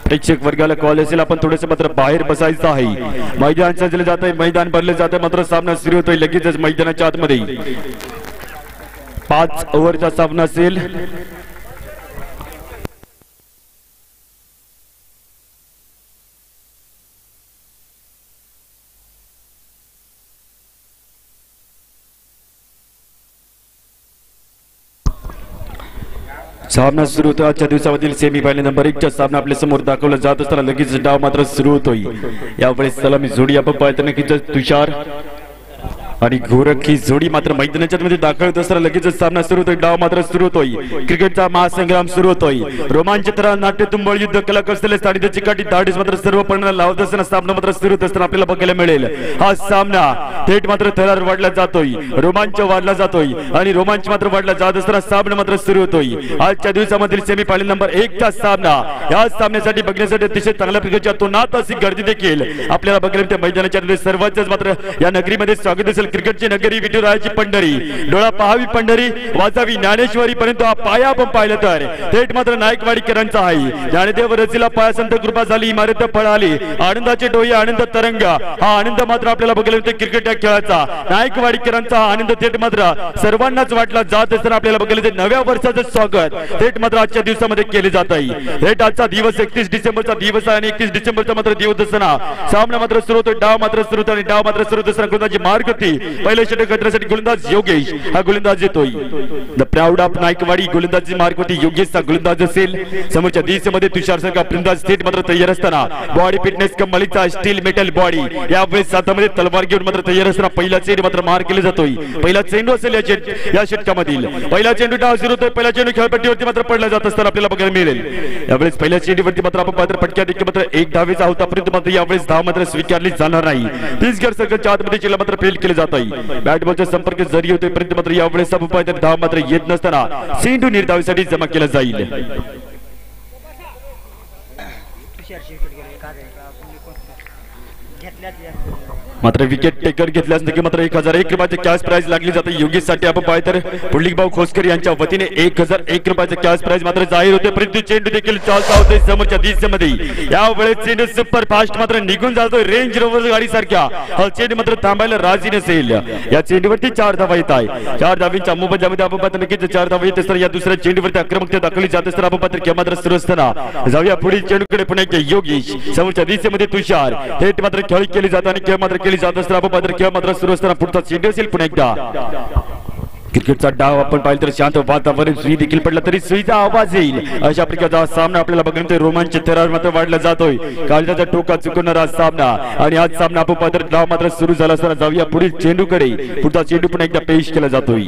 प्रेक्षक वर्गाला कॉल असेल आपण थोडेसे मात्र बाहेर बसायचं आहे। मैदान सजले जात आहे, मैदान भरले जात आहे, मात्र सामना सुरू होतोय लगेचच मैदानाच्या आतमध्ये 5 ओव्हरचा सामना असेल। सामना सुरू होतो आजच्या दिवसामधील सेमीफायनल नंबर 1 चा सामना आपल्या समोर दाखवला जात असताना लगेच डाव मात्र सुरू होतोय। यावेळेस सलामी जोडी आपण पाहताना की तुषार आणि गोरख ही जोडी मात्र मैदानाच्या मध्ये दाखल होत असताना लगेच सामना सुरू होतोय। डाव मात्र सुरू होतोय, क्रिकेटचा महासंग्राम सुरू होतोय। रोमांचक नाट्य तुंबळ युद्ध कला कौशल्य स्थानिक चिकाटी धाडीस मात्र सर्व पडणार लावत असताना सामना मात्र सुरू होत असताना आपल्याला बघायला मिळेल हा सामना थेट मात्र थरार वाढला जातोय, रोमांच वाढला जातोय आणि रोमांच मात्र वाढला जात असताना सामना मात्र सुरू होतोय। आजच्या दिवसामधील सेमीफायनल नंबर 1 चा सामना, या सामन्यासाठी बघण्यासाठी अतिशय चांगल्या प्रकारची अतोनात अशी गर्दी देखील आपल्याला बघायला मिळते। मैदानाच्या सर्वांच मात्र या नगरीमध्ये स्वागत असेल। क्रिकेटची नगरी, विठुरायाची पंढरी, डोळा पाहावी पंढरी, वाचावी ज्ञानेश्वरी, परंतु हा पाया आपण पाहिलं तर थेट मात्र नायकवाडीकरांचा आहे। ज्ञानदेव रचीला पाया संत कृपा झाली, इमारत पळाली, आनंदाचे डोळे आनंद तरंग, हा आनंद मात्र आपल्याला बघायला मिळतो क्रिकेट या खेळाचा। नायकवाडीकरांचा आनंद थेट मात्र सर्वांनाच वाटला जात असताना आपल्याला बघायला मिळते नव्या वर्षाचं स्वागत थेट मात्र आजच्या दिवसामध्ये केले जात आहे। थेट आजचा दिवस 31 डिसेंबरचा दिवस आहे आणि 31 डिसेंबरचा मात्र दिवस असताना सामना मात्र सुरू होतो। डाव मात्र सुरू होतो आणि डाव मात्र सुरू होत असताना गोलंदाजी मार्ग होती। पहिले षटक करण्यासाठी गोलंदाज योगेश, हा गोलंदाज येतोय। द प्राऊड ऑफ नायकवाडी गोलंदाजी मार्क होती योगेशचा गोलंदाज असेल। समोरच्या दिशेमध्ये तुषार सारखा फलंदाज थेट मात्र तयार असताना बॉडी फिटनेस कमालीचा स्टील मेटल बॉडी यावेळेस हातामध्ये तलवार घेऊन मात्र तयार असताना पहिला चेंडू मात्र मार केला जातोय। पहिला चेंडू असेल या षटकामधील पहिला चेंडू डाव सुरू होतोय। पहिला चेंडू खेळपट्टीवरती मात्र पडला जात असताना आपल्याला बघायला मिळेल यावेळेस पहिल्या चेंडूवरती मात्र आपण पात्र फटक्या देखील मात्र 1 धावेचा होता, परंतु मात्र यावेळेस धाव मात्र स्वीकारली जाणार नाही। 30 गट सर्कलच्या आतमध्ये चेंडू मात्र फेल केले जात आहे। बॅट बॉलचा संपर्क जरी होतोय, परंतु मात्र यावेळेस आपण धाव मात्र येत नसताना चेंडू निर्धावासाठी जमा केला जाईल। मात्र विकेट टेकर घेतल्यास नक्की मात्र 1001 रुपयाचे कॅश प्राइज लागली जाते योगेश साठी। आपण पाहिलं तर पुंडलिक भाऊ खोसकर यांच्या वतीने 1001 रुपयाचे कॅश प्राइज मात्र जाहीर होते, परंतु चेंडू देखील चालता होते समोरच्या दिशेमध्ये। यावेळेस चेंडू सुपर फास्ट मात्र निघून जातोय रेंज रोवर गाडी सारख्या, हा चेंडू मात्र थांबायला राजी नसेल। या चेंडूवरती 4 धावा येत आहे। 4 धावांच्या मोबदल्यामध्ये आपण पाहतो नक्कीच 4 धावा येत असताना या दुसऱ्या चेंडूवरती आक्रमकता दाखवली जात असताना आपण पाहतो मात्र सुरू असताना जाऊया पुढील चेंडूकडे पुन्हा एकदा योगेश, समोरच्या दिशेमध्ये तुषार, थेट मात्र खेळ केली जात आणि खेळ मात्र केली जात असताना आपण पाहतो खेळ मात्र सुरू असताना पुढचा चेंडू असेल पुन्हा एकदा। क्रिकेटचा डाव आपण पाहिलं तर शांत वातावरण सुई देखील पडला तरी सुईचा आवाज येईल अशा प्रकारचा सामना आपल्याला बघायला मिळतोय। रोमांच थरार मात्र वाढला जातोय, काळजाचा टोका चुकवणारा सामना आणि आज सामना आपण पाहतो डाव मात्र सुरू झाला असताना जाऊया पुढील चेंडूकडे। पुढचा चेंडू पुन्हा एकदा पेश केला जातोय।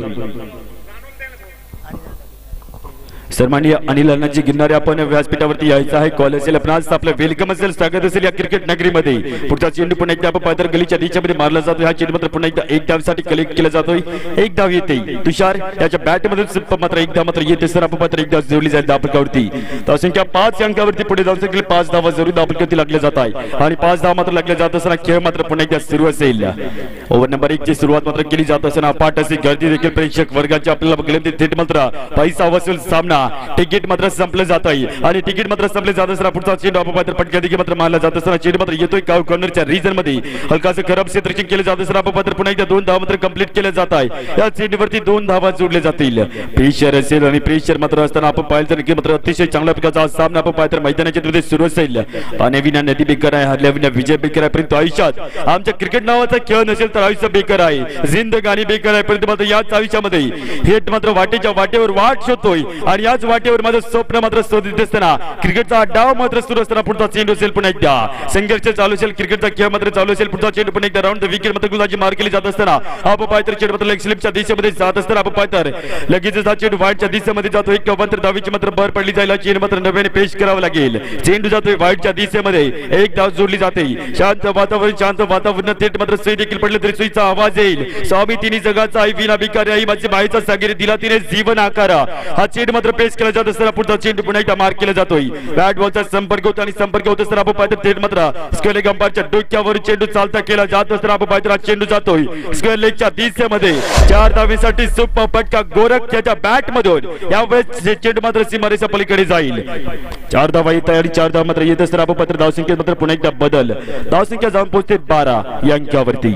सन्माननीय अनिल अण्णाजी गिरणारे आपण व्यासपीठावरती यायचं आहे। कॉल असेल आपणास आपलं वेलकम असेल, स्वागत असेल या क्रिकेट नगरीमध्ये। पुढचा चेंडू पुन्हा एकदा आपण पायदर गलीच्या दिशेमध्ये मारला जातोय। हा चेंडू मात्र पुन्हा एकदा 1 धावेसाठी कलेक्ट केला जातोय। 1 धाव येते तुषार याच्या बॅटमधून मात्र 1 धाव मात्र येते सर आपण पात्र 1 धाव जोडली जाईल धावफलकावरती। तर संख्या 5 अंकावरती पुढे जाऊ शकेल। 5 धावा जरूर धावफलकावरती लागल्या जात आहे आणि 5 धाव मात्र लागल्या जात असताना खेळ मात्र पुन्हा एकदा सुरू असेल। ओव्हर नंबर 1 ची सुरुवात मात्र केली जात असताना पाठ अशी गर्दी देखील प्रेक्षक वर्गाची आपल्याला बघायला मिळते। थेट मात्र पैसा वसूल सामना, तिकीट मात्र संपलं जात आहे आणि तिकीट मात्र संपले जात असताना पुढचा चेंडू आपण पात्र फटक्या देखील मात्र मारला जात असताना चेंडू मात्र येतोय कॉर्नरच्या रिजन मध्ये हलकासे खराब क्षेत्ररक्षण केले जात असताना आपण पात्र पुन्हा एकदा 2 धावा मात्र कंप्लीट केले जात आहे। या चेंडूवरती 2 धावा जोडले जातील। प्रेशर असेल आणि प्रेशर मात्र असताना आपण पाहिलं तर की मात्र अतिशय चांगल्या प्रकारचा सामना आपण पाहिलं तर मैदानाच्या मध्ये सुरू असेल। पाण्याविना नदी बेकार आहे, हरल्याविना विजय बेकार आहे, परंतु आयुष्यात आमच्या क्रिकेट नावाचा खेळ नसेल तर आयुष्य बेकार आहे, जिंदगानी बेकार आहे, परंतु मात्र याच आयुष्यामध्ये थेट मात्र वाटेच्या वाटेवर वाट शोधतोय आणि याच वाटेवर माझं स्वप्न मात्र शोधित असताना क्रिकेटचा डाव मात्र सुरू असताना पुढचा चेंडू असेल पुन्हा एकदा संघर्ष चालू असेल, क्रिकेटचा खेळ मात्र चालू असेल। पुढचा चेंडू पुन्हा एकदा राऊंड द विकेट मात्र गुलाची मार केली जात असताना आपण पायतर चेंडू मात्र लेग स्लिपच्या दिशेमध्ये जात असताना आपण पायतर लगेच हा चेंडू वाईटच्या दिशेमध्ये जातो। 1 धावीची मात्र भर पडली जाईल, चेंडू मात्र नव्याने पेश करावा लागेल। चेंडू जातोय वाईटच्या दिशेमध्ये, 1 धाव जोडली जाते। शांत वातावरण थेट मात्र सुई देखील पडले तरी सुईचा आवाज येईल। स्वामी तिन्ही जगाचा आई विना भिकारी आई माझी मायेचा सागरी दिला तिने जीवन आकारा, हा चेंडू मात्र पेश केला जात असताना पुढचा चेंडू पुन्हा एकदा मार्क केला जातोय. बॅट बॉलचा संपर्क होतो आणि संपर्क होत असताना आपण पाहतो थेट मात्र स्क्वेअर लेग अंपायरच्या डोक्यावर चेंडू चालता केला जात असताना आपण पाहतो चेंडू जातोय स्क्वेअर लेगच्या दिशेमध्ये. 4 धावेसाठी सुपर फटका गोरख याच्या बॅट मधून. यावेळेस चेंडू मात्र सीमारेषा पलीकडे जाईल. 4 धावा येत आहे आणि 4 धावा मात्र येत असताना आपण पाहतो धावसंख्येत मात्र पुन्हा एकदा बदल. धावसंख्या जाऊन पोहोचते 12 या अंकावरती.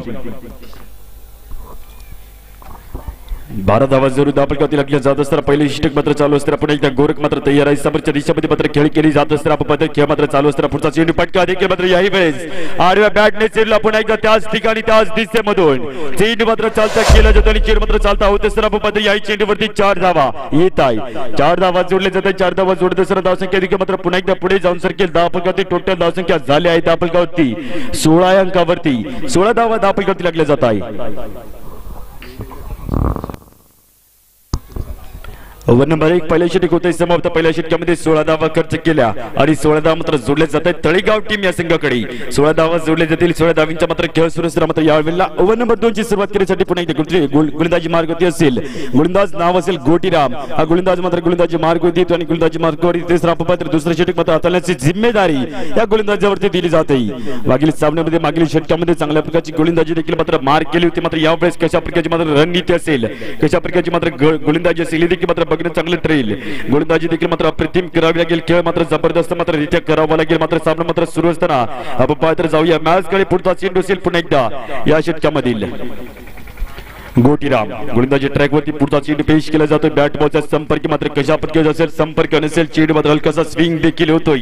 12 धावा जरूर धापलकावती लागल्या जात असताना पहिले षटक मात्र चालू असताना पुन्हा एकदा गोरख मात्र तयार आहे. समोरच्या दिशेमध्ये मात्र खेळ केली जात असताना आपण पाहतो खेळ मात्र चालू असताना पुढचा चेंडू फटका देखील मात्र याही वेळेस आडव्या बॅटने चेंडूला पुन्हा एकदा त्याच ठिकाणी त्याच दिशेमधून चेंडू मात्र चालता केला जातो आणि चेंडू मात्र चालता होत असताना आपण पाहतो याही चेंडूवरती 4 धावा येत आहे. 4 धावा जोडले जात आहे. 4 धावा जोडत असताना धावसंख्या देखील मात्र पुन्हा एकदा पुढे जाऊन सरकेल. धापलकावती टोटल धावसंख्या झाली आहे धापलकावती 16 अंकावरती. 16 धावा धापलकावती लागल्या जात आहे. ओव्हर नंबर 1 पहिल्या षटक होते समाप्त. पहिल्या षटकामध्ये 16 धावा खर्च केल्या आणि 16 धावा मात्र जोडले जात आहेत तळेगाव टीम या संघाकडे. 16 धावा जोडले जातील. 16 धावींचा मात्र खेळ सुरू असताना मात्र यावेळेला ओव्हर नंबर 2 ची सुरुवात करण्यासाठी पुन्हा एकदा गोलंदाजी मार्ग होती असेल. गोलंदाज नाव असेल गोटीराम. हा गोलंदाज मात्र गोलंदाजी मार्ग होती आणि गोलंदाजी मार्गावर तिसरा मात्र दुसरे षटक मात्र हाताळण्याची जिम्मेदारी या गोलंदाजावरती दिली जाते. मागील सामन्यामध्ये मागील षटकामध्ये चांगल्या प्रकारची गोलंदाजी देखील मात्र मार्क केली होती. मात्र यावेळेस कशा प्रकारची मात्र रणनीती असेल कशा प्रकारची मात्र गोलंदाजी असेल ही देखील मात्र चांगलं ट्रेल. गोलंदाजी देखील मात्र अप्रतिम करावी लागेल. खेळ मात्र जबरदस्त मात्र रित्या करावा लागेल. मात्र सामना मात्र सुरू असताना आपण पाहत जाऊया मॅच कडे. पुढचा चेंडू असेल पुन्हा एकदा या षटकामधील गोटीराम. गोलंदाजी ट्रॅक वरती पुढचा चेंडू पेश केला जातो. बॅट बॉलचा संपर्क मात्र कशा प्रकारचा असेल संपर्क नसेल चेंडू मात्र हलकासा स्विंग देखील होतोय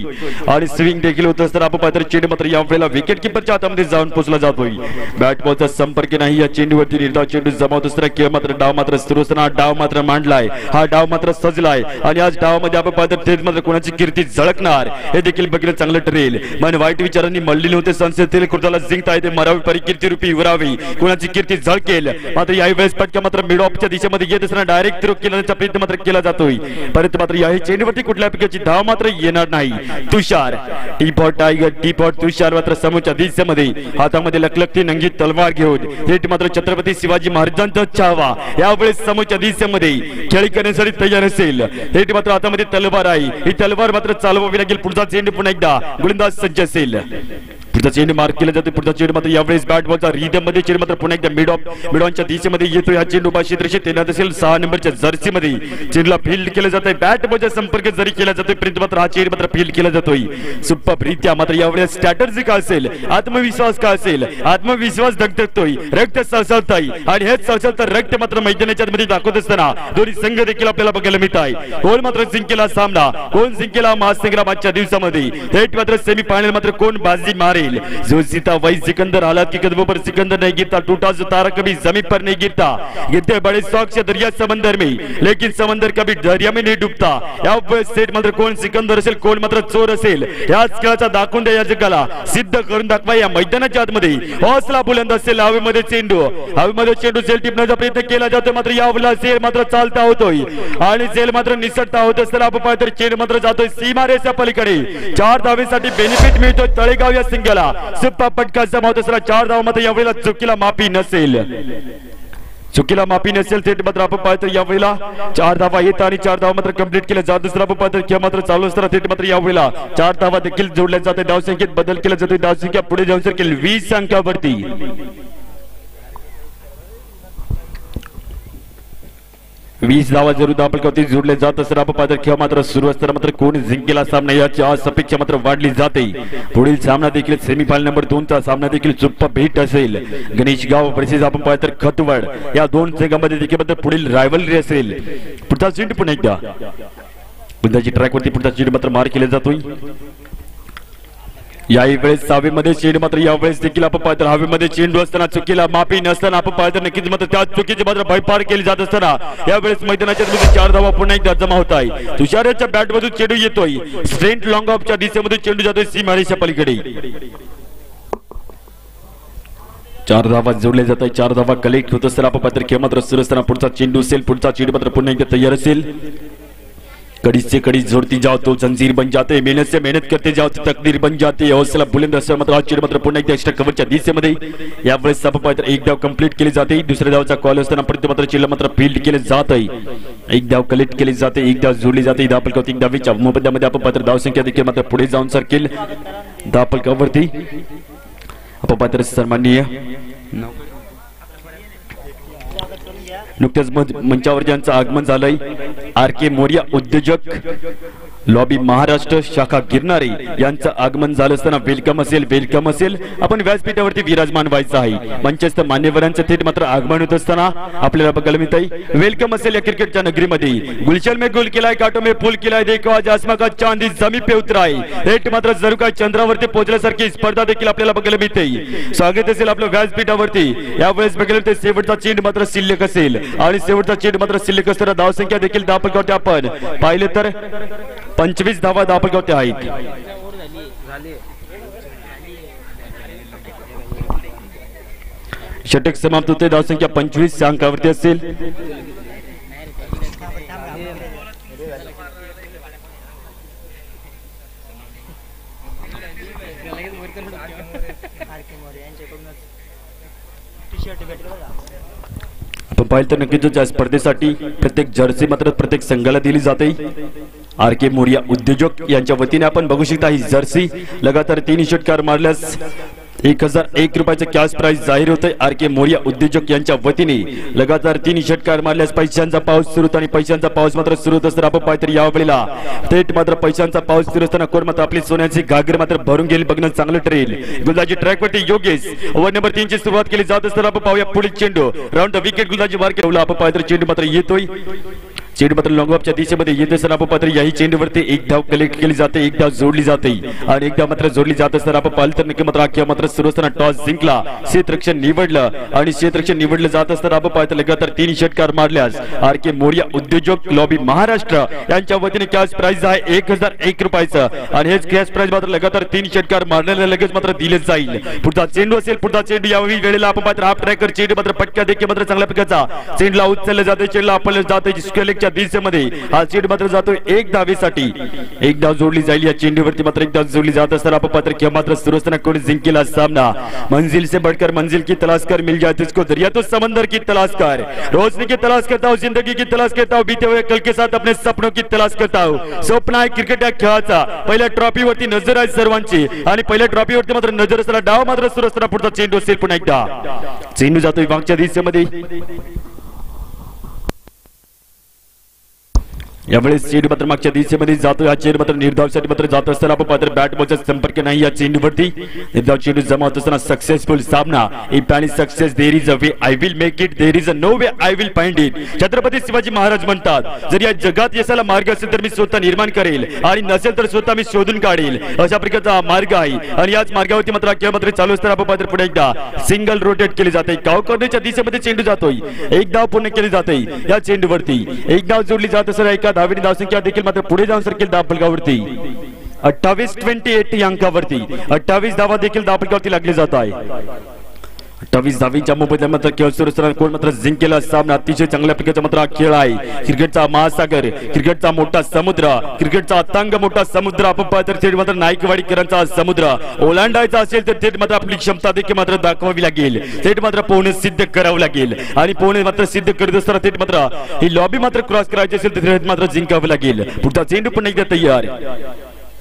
आणि स्विंग देखील होत असताना आपण पाहतो चेंडू मात्र यावेळेला विकेट किपरच्या हातामध्ये जाऊन पोहोचला जातोय. बॅट बॉलचा संपर्क नाही या चेंडूवरती. निर्धाव चेंडू जमावत असताना खेळ मात्र डाव मात्र सुरू असताना डाव मात्र मांडलाय. हा डाव मात्र सजलाय आणि आज डावामध्ये आपण पाहतो थेट मात्र कोणाची कीर्ती झळकणार हे देखील बघितलं चांगलं ठरेल. मन वाईट विचारांनी मळलेले होते संसदेतील खुर्दाला जिंकता येते मरावी परी कीर्ती रूपी उरावी कोणाची कीर्ती झळकेल. मात्र याही वेळेस फटका मात्र मिड ऑफच्या दिशेमध्ये येत असताना डायरेक्ट थ्रो केल्याचा प्रयत्न मात्र केला जातोय. परंतु मात्र याही चेंडूवरती कुठल्या प्रकारची धाव मात्र येणार नाही. तुषार टीपॉट टायगर टीपॉट तुषार मात्र समोरच्या दिशेमध्ये हातामध्ये लखलखती नंगी तलवार घेऊन थेट मात्र छत्रपती शिवाजी महाराजांचा चाहवा यावेळेस समोरच्या दिशेमध्ये खेळी करण्यासाठी तयार असेल. थेट मात्र हातामध्ये तलवार आहे. ही तलवार मात्र चालवावी लागेल. पुढचा चेंडू पुन्हा एकदा गोलंदाज सज्ज असेल. पुढचा चेंडू मार्क केला जातो. पुढचा चेंडू मात्र यावेळेस बॅट बॉलचा रिदम मध्ये चेंडू मात्र पुन्हा एकदा मिडॉनच्या दिशेमध्ये येतो. हा चेंडू बाशी दृश्य तैनात असेल 6 नंबरच्या जर्सी मध्ये चेंडूला फील्ड केलं जात आहे. बॅट बॉलचा संपर्क जरी केला जातोय परंतु मात्र हा चेंडू मात्र फील्ड केला जातोय सुपर रित्या. मात्र यावेळेस स्ट्रॅटर्जी काय असेल आत्मविश्वास काय असेल आत्मविश्वास धगधगतोय रक्त सळसळतोय आणि हेच सळसळतं रक्त मात्र मैदानाच्या मध्ये दाखवत असताना दोन्ही संघ देखील आपल्याला बघायला मिळत आहे. कोण मात्र जिंकेला सामना कोण जिंकेला महासंग्रामाच्या दिवसामध्ये थेट मात्र सेमी फायनल मात्र कोण बाजी मारेल. जो सीता वही सिकंदर हालात की कदमों पर सिकंदर नहीं गिरता टूटा जो तारा कभी जमीन पर नहीं गिरता गिरते बड़े शौक से दरिया समंदर में लेकिन समंदर कभी दरिया में नहीं डूबता. या सेट मात्र कोण सिकंदर असेल कोण मात्र चोर असेल याच खेळाचा दाखवून द्या या जगाला सिद्ध करून दाखवा. या मैदानाच्या आतमध्ये हौसला बुलंद असेल. हवेमध्ये चेंडू सेल टिपण्याचा प्रयत्न केला जातो. मात्र यावेळेला सेल मात्र चालता होतोय आणि सेल मात्र निसटता होत असताना आपण पाहतोय चेंडू मात्र जातोय सीमारेषा पलीकडे. 4 धावेसाठी बेनिफिट मिळतोय तळेगाव या संघाला. सुपर फटका जमावत असताना 4 धावा मात्र यावेळेला चुकीला माफी नसेल. चुकीला माफी नसेल थेट मात्र आपण पाहतो यावेळेला 4 धावा येत आणि 4 धावा मात्र कंप्लीट केल्या जात असताना आपण पाहतो खेळ मात्र चालू असताना थेट मात्र यावेळेला 4 धावा देखील जोडल्या जाते. धावसंख्येत बदल केला जातोय. धावसंख्या पुढे जाऊन सरकेल 20 अंकावरती. 20 धावा जरूर धापलकावती जोडले जात असताना आपण पाहतो खेळ मात्र सुरू असताना मात्र कोण जिंकेला सामना याची आज अपेक्षा मात्र वाढली जाते. पुढील सामना देखील सेमीफायनल नंबर 2 चा सामना देखील चुप्प भेट असेल. गणेश गाव वर्सेस आपण पाहतो खतवड या दोन संघांमध्ये देखील मात्र पुढील रायव्हलरी असेल. पुढचा चेंडू पुन्हा एकदा बुंदाची ट्रॅक वरती पुढचा चेंडू मात्र मार केला जातोय. याही वेळेस हवेमध्ये चेंडू मात्र यावेळेस देखील आपण पाहतो हवेमध्ये चेंडू असताना चुकीला माफी नसताना आपण पाहतो नक्कीच मात्र त्या चुकीची मात्र भयपार केली जात असताना यावेळेस मैदानाच्या मध्ये 4 धावा पुन्हा एकदा जमा होत आहे. तुषारच्या बॅट मधून चेंडू येतोय. स्ट्रेट लॉंग ऑफच्या दिशेमध्ये चेंडू जातोय सीमारेषा पलीकडे. 4 धावा जोडले जात आहे. 4 धावा कलेक्ट होत असताना आपण पाहतो खेळ मात्र सुरू असताना पुढचा चेंडू असेल. पुढचा चेंडू मात्र पुन्हा एकदा तयार असेल. कड़ी से कड़ी जोड़ती जाओ तो जंजीर बन जाते, मेहनत से मेहनत करते जाओ तो तकदीर बन जाती. हौसला बुलंद असेल मात्र आज मात्र पुन्हा एकदा एक्स्ट्रा कव्हरच्या दिशेमध्ये यावेळेस सफाई तर एक धाव कंप्लीट केली जाते. दुसऱ्या धावचा कॉल असताना परत मात्र चिल्ला मात्र फील्ड केले जात आहे. एक धाव कलेक्ट केली जाते, एक धाव जोडली जाते. धावपलकावरती एक धावीच्या मोबदल्यामध्ये आपण पात्र धाव संख्या देखील मात्र पुढे जाऊन सरकेल. धावपलकावरती आपण पात्र सन्माननीय नुकत्याच मंचावर ज्यांचं आगमन झालंय आर.के. मोरिया उद्योजक लॉबी महाराष्ट्र शाखा गिरणारे यांचं आगमन झालं असताना वेलकम असेल. आपण व्यासपीठावरती विराजमान व्हायचं आहे. मंचस्थ मान्यवरांचं थेट मात्र आगमन होत असताना आपल्याला बघायला मिळतंय वेलकम असेल या क्रिकेटच्या नगरीमध्ये. गुलशन में गोल केलाय, कांटो में फूल केलाय, देखो आज आसमां का चांद इस जमीन पे उतरा है. थेट मात्र जणू काय चंद्रावरती पोहोचल्यासारखी स्पर्धा देखील आपल्याला बघायला मिळते. स्वागत असेल आपलं व्यासपीठावरती. यावेळेस बघायला ते शेवटचा चेंड मात्र शिल्लक असेल आणि शेवटचा चेंड मात्र शिल्लक असताना धावसंख्या देखील धावपलकावरती आपण पाहिले तर 25 धावा धावपलकावरती आहेत. षटक समाप्त होते. धावसंख्या 25 अंकावरती असेल. आपण पाहिलं तर नक्कीच या स्पर्धेसाठी प्रत्येक जर्सी मात्र प्रत्येक संघाला दिली जाते. आर.के. मोरिया उद्योजक यांच्या वतीने आपण बघू शकता ही जर्सी लगातार 3 षटकार मारल्यास 1001 रुपयाचं कॅश प्राइस जाहीर होते. आर.के. मोरिया उद्योजक यांच्या वतीने लगातार 3 षटकार मारल्यास पैशांचा पाऊस सुरू होतो आणि पैशांचा पाऊस मात्र सुरू होत असताना आपण पाहिजे यावेळेला थेट मात्र पैशांचा पाऊस सुरू असताना कोण मात्र आपली सोन्याची घागर मात्र भरून गेली बघणं चांगलं ठरेल. गुलदाजी ट्रॅकवरती योगेश ओव्हर नंबर 3 ची सुरुवात केली जात असताना आपण पाहूया पुढील चेंडू राऊंड द विकेट. गुलदाजी मार केला आपण पाहिजे चेंडू मात्र येतोय. चेंडू मात्र लॉंग ऑफच्या दिशेमध्ये येत असताना आपण पात्र याही चेंडूवरती एक धाव कलेक्ट केली जाते, एक धाव जोडली जाते आणि एक धाव मात्र जोडली जात असताना आपण पाहिलं तर नक्की मात्र अख्या मात्र सुरू असताना टॉस जिंकला, क्षेत्ररक्षण निवडलं आणि क्षेत्ररक्षण निवडलं जात असताना आपण पाहिलं लगातार 3 षटकार मारल्यास आर.के. मोरिया उद्योजक लॉबी महाराष्ट्र यांच्या वतीने कॅश प्राइज आहे 1001 रुपयाचं आणि हेच कॅश प्राइज मात्र लगातार 3 षटकार मारलेल्या लगेच मात्र दिले जाईल. पुढचा चेंडू असेल, पुढचा चेंडू यावेळी वेळेला आपण पात्र हाफ ट्रॅकर चेंडू मात्र पटक्या देखील मात्र चांगल्या प्रकारचा चेंडूला उचलला जाते, चेंडूला आपल्याला जाते स्केलेकच्या दिशेमध्ये हा चेंडू मात्र जातो एक धावेसाठी, एक धाव जोडली जाईल या चेंडूवरती मात्र एक धाव जोडली जात असताना आपण पात्र किंवा मात्र सुरू असताना कोणी जिंकेला सामना. मंजिल से बढ़कर मंजिल की तलाश कर, मिल जाए तुझको दरिया तो समंदर की तलाश कर, रोशनी की तलाश करता हूँ, जिंदगी की तलाश करता हूँ, बीते हुए कल के साथ अपने सपनों की तलाश करता हूँ. स्वप्न आहे क्रिकेट या खेळाचा, पहिल्या ट्रॉफीवरती नजर आहे सर्वांची आणि पहिल्या ट्रॉफीवरती मात्र नजर असताना डाव मात्र सुरू असताना पुढचा चेंडू असेल पुन्हा एकदा चेंडू जातोय मागच्या दिशेमध्ये. यावेळेस चेंडू मात्र मागच्या दिशेमध्ये जातो, हा चेंडू मात्र निर्धावसाठी मात्र जात असताना आपण पात्र बॅट बॉलचा संपर्क नाही या चेंडूवरती. निर्धाव चेंडू जमा होत असताना सक्सेसफुल सामना. If any success there is a way I will make it, there is a no way I will find it. Chhatrapati Shivaji Maharaj म्हणतात जर या जगात यशाला मार्ग असेल तर मी स्वतः निर्माण करेल आणि नसेल तर स्वतः मी शोधून काढेल, अशा प्रकारचा मार्ग आहे आणि याच मार्गावरती मात्र खेळ मात्र चालू असताना आपण पात्र पुढे एकदा सिंगल रोटेट केली जाते. काव करण्याच्या दिशेमध्ये चेंडू जातोय, एक धाव पूर्ण केली जाते या चेंडूवरती, एक धाव जोडली जात असताना एका धावेने धावसंख्या देखील मात्र पुढे जाऊन सरकेल धावफलकावरती 28-28 या अंकावरती 28 धावा देखील धावफलकावरती लागले जात आहे. 28 धावीच्या मोबदल्यात मात्र खेळ सुरू असताना कोण मात्र जिंकेला सामना. अतिशय चांगल्या प्रकारचा मात्र हा खेळ आहे. क्रिकेटचा महासागर, क्रिकेटचा मोठा समुद्र, क्रिकेटचा अतांग मोठा समुद्र आपण पाहतो थेट मात्र नायकवाडीकरांचा समुद्र ओलांडायचा असेल तर थेट मात्र आपली क्षमता देखील मात्र दाखवावी लागेल, थेट मात्र पोहणे सिद्ध करावं लागेल आणि पोहणे मात्र सिद्ध करत असताना थेट मात्र ही लॉबी मात्र क्रॉस करायची असेल तर थेट मात्र जिंकावं लागेल. पुढचा चेंडू पण एकदा तयार.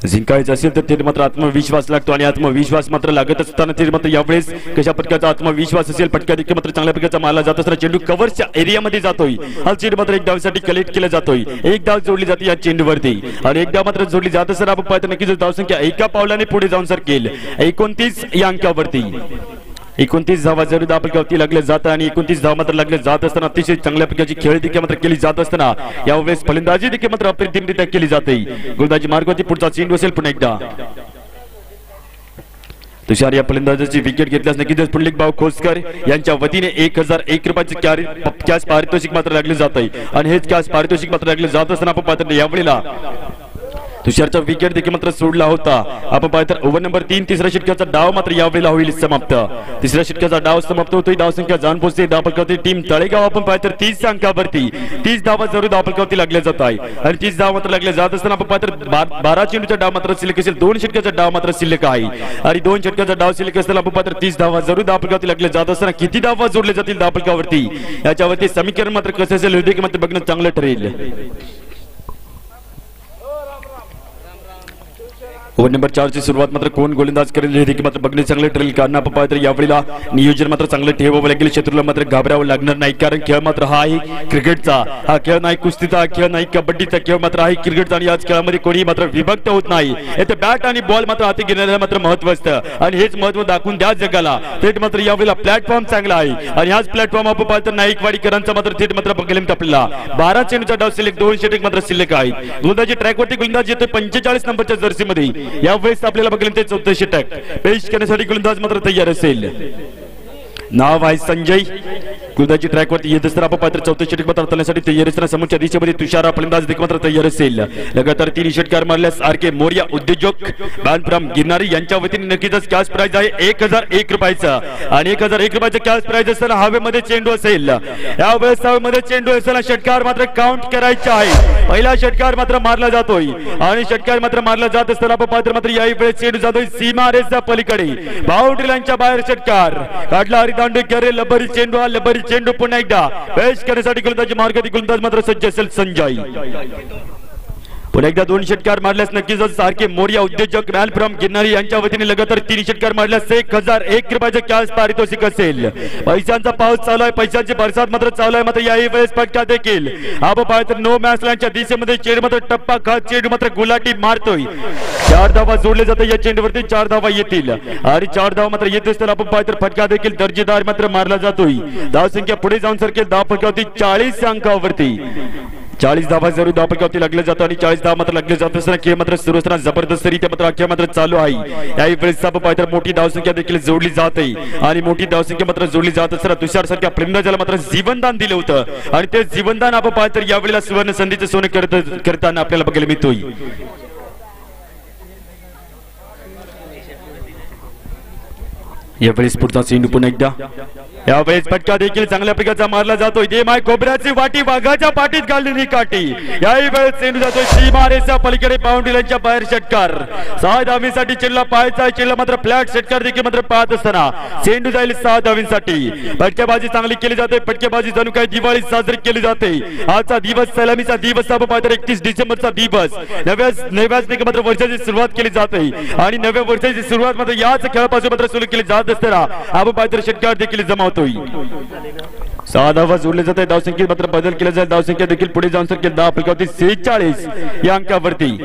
जिंकायचं असेल तर ते मात्र आत्मविश्वास लागतो आणि आत्मविश्वास मात्र लागत असताना ते मात्र यावेळेस कशा प्रकारचा आत्मविश्वास असेल, पटका देखील मात्र चांगल्या प्रकारचा मारला जात असताना चेंडू कव्हरच्या एरियामध्ये जातोय. हा चेंडू मात्र एक धावसाठी कलेक्ट केला जातोय, एक धाव जोडली जाते या चेंडूवरती आणि एक धाव मात्र जोडली जात असताना आपण पाहतो नक्कीच धावसंख्या एका पावलाने पुढे जाऊन सरकेल 29 या अंकावरती. 29 धावा जरूर धावफलकावरती लागले जात आणि 29 धाव मात्र लागले जात असताना अतिशय चांगल्या प्रकारची खेळ देखील मात्र केली जात असताना यावेळेस फलंदाजी देखील मात्र अप्रतिमरित्या केली जाते. गोलंदाजी मार्गावरती पुढचा चेंडू असेल पुन्हा एकदा तुषार या फलंदाजाची विकेट घेतल्यास नक्कीच पुंडलिक भाऊ खोसकर यांच्या वतीने 1001 रुपयाचे कॅश पारितोषिक मात्र लागले जात आहे आणि हेच कॅश पारितोषिक मात्र लागले जात असताना आपण पाहतो यावेळेला तुषारचा विकेट देखील मात्र सोडला होता। आपण पाहतो ओव्हर नंबर 3 तिसऱ्या षटकाचा डाव मात्र यावेळेला होईल समाप्त। तिसऱ्या षटकाचा डाव समाप्त होतोय। धाव संख्या जाण पोहोचते धावफलकावरती टीम तळेगाव आपण पाहतो 30 अंकावरती 30 धावा जरूर धावफलकावरती लागल्या जात आहे आणि 30 धाव मात्र लागल्या जात असताना आपण पाहतो 12 चेंडूचा डाव मात्र शिल्लक असेल, 2 षटकाचा डाव मात्र शिल्लक आहे आणि 2 षटकाचा डाव शिल्लक असताना आपण पाहतो 30 धावा जरूर धावफलकावरती लागल्या जात असताना किती धावा जोडल्या जातील धावफलकावरती याच्यावरती समीकरण मात्र कसं असेल हे मात्र बघणं चांगलं ठरेल। ओव्हर नंबर 4 ची सुरुवात मात्र कोण गोलंदाज करेल हे देखील मात्र बघणे चांगले ठरेल, कारण आपण पाहतो यावेळेला नियोजन मात्र चांगलं ठेवावं लागेल। शत्रूला मात्र घाबरावं लागणार नाही, कारण खेळ मात्र हा आहे क्रिकेटचा, हा खेळ नाही कुस्तीचा, हा खेळ नाही कबड्डीचा, खेळ मात्र आहे क्रिकेटचा आणि याच खेळामध्ये कोणी मात्र विभक्त होत नाही। येथे बॅट आणि बॉल मात्र हाती घेण्याला मात्र महत्व असतं आणि हेच महत्व दाखवून द्या जगाला। थेट मात्र यावेळेला प्लॅटफॉर्म चांगला आहे आणि हाच प्लॅटफॉर्म आपण पाहतो नाईकवाडीकरांचा मात्र थेट मात्र बघायला आपल्याला 12 चेंडूचा डाव शिल्लक, 2 षटक मात्र शिल्लक आहेत। गोलंदाजी ट्रॅकवरती गोलंदाज येतोय 45 नंबरच्या जर्सीमध्ये। यावेळेस आपल्याला बघायला ते 14 षटक पेश करण्यासाठी गोलंदाज मात्र तयार असेल। नाव आहे संजय। गोलंदाजी ट्रॅकवरती येत असताना आपण पात्र 14 षटक मात्र हाताळण्यासाठी तयार असताना समोरच्या दिशेमध्ये तुषार फलंदाज देखील मात्र तयार असेल। लगातार 3 षटकार मारल्यास आर.के. मोरिया उद्योजक बांधफ्राम गिरणारी यांच्या वतीने नक्कीच कॅश प्राइज आहे 1001 रुपयाचा आणि 1001 रुपयाचा कॅश प्राइज असताना हवेमध्ये चेंडू असेल। यावेळेस हवेमध्ये चेंडू असताना षटकार मात्र काउंट करायचा आहे। पहिला षटकार मात्र मारला जातोय आणि षटकार मात्र मारला जात असताना आपण पात्र मात्र याही वेळेस चेंडू जातोय सीमारेषेच्या पलीकडे, बाउंड्री लाईनच्या बाहेर षटकार काढला हरिदांडे करे लबरी चेंडू, हा लबरी चेंडू पुन्हा एकदा पेश करण्यासाठी गोलंदाजी मार्गात गोलंदाज मात्र सज्ज असेल संजय। पुन्हा एकदा 2 षटकार मारल्यास नक्कीच सारखे मोरिया उद्योजक फ्रॉम गिरणारी यांच्या वतीने लगातार 3 षटकार मारल्यास 1001 रुपयाचे कॅश पारितोषिक असेल। पैशांचा पाऊस चालू आहे, पैशांची बरसात मात्र चालू आहे, मात्र याही वेळेस फटका देखील आपण पाहतो नो मॅच लाईनच्या दिशेमध्ये चेंडू मात्र टप्पा खात चेंडू मात्र गुलाटी मारतोय। 4 धावा जोडले जाते या चेंडूवरती, 4 धावा येतील आणि 4 धावा मात्र येत असताना आपण पाहतो फटका देखील दर्जेदार मात्र मारला जातोय। धाव संख्या पुढे जाऊन सरकेल धाव फटकावरती 40 अंकावरती। 40 धावा जरूर धाव फटकावरती लागले जातो आणि 40 धावा मात्र लागले जात असताना खेळ मात्र सुरू असताना जबरदस्त रीत्या मात्र अख्या मात्र चालू आहे। याही वेळेस आपण पाहतो मोठी धावसंख्या देखील जोडली जाते आणि मोठी धावसंख्या मात्र जोडली जात असताना तुषार सारख्या फलंदाजाला मात्र जीवनदान दिलं होतं आणि ते जीवनदान आपण पाहतो यावेळेला सुवर्ण संधीचं सोनं करताना आपल्याला बघायला मिळतोय। यावेळेस पुढचा चेंडू पुन्हा एकदा, यावेळेस फटका देखील चांगल्या प्रकारचा मारला जातोय। दे माय खोबऱ्याची वाटी वाघाच्या पाठीत घाललेली काठी, याही वेळेस चेंडू जातोय सीमारेषेच्या पलीकडे बाउंड्री लाईनच्या बाहेर षटकार। 6 धावींसाठी चेंडूला पाहायचा, चेंडूला मात्र फ्लॅट षटकार देखील मात्र पाहत असताना चेंडू जाईल 6 धावींसाठी। फटकेबाजी चांगली केली जाते, फटकेबाजी जणू काही दिवाळी साजरी केली जाते। आजचा दिवस सलामीचा दिवस आपण पाहतो 31 डिसेंबरचा दिवस। नव्याच देखील मात्र वर्षाची सुरुवात केली जाते आणि नव्या वर्षाची सुरुवात मात्र याच खेळापासून मात्र सुरू केली जात असताना आपण पाहतो षटकार देखील जमा होतोय। 6 धावा जोडले जाते, धावसंख्येत मात्र बदल केला जाईल, धावसंख्या देखील पुढे जाऊन सरकेल धाव फलकावरती 46 या अंकावरती।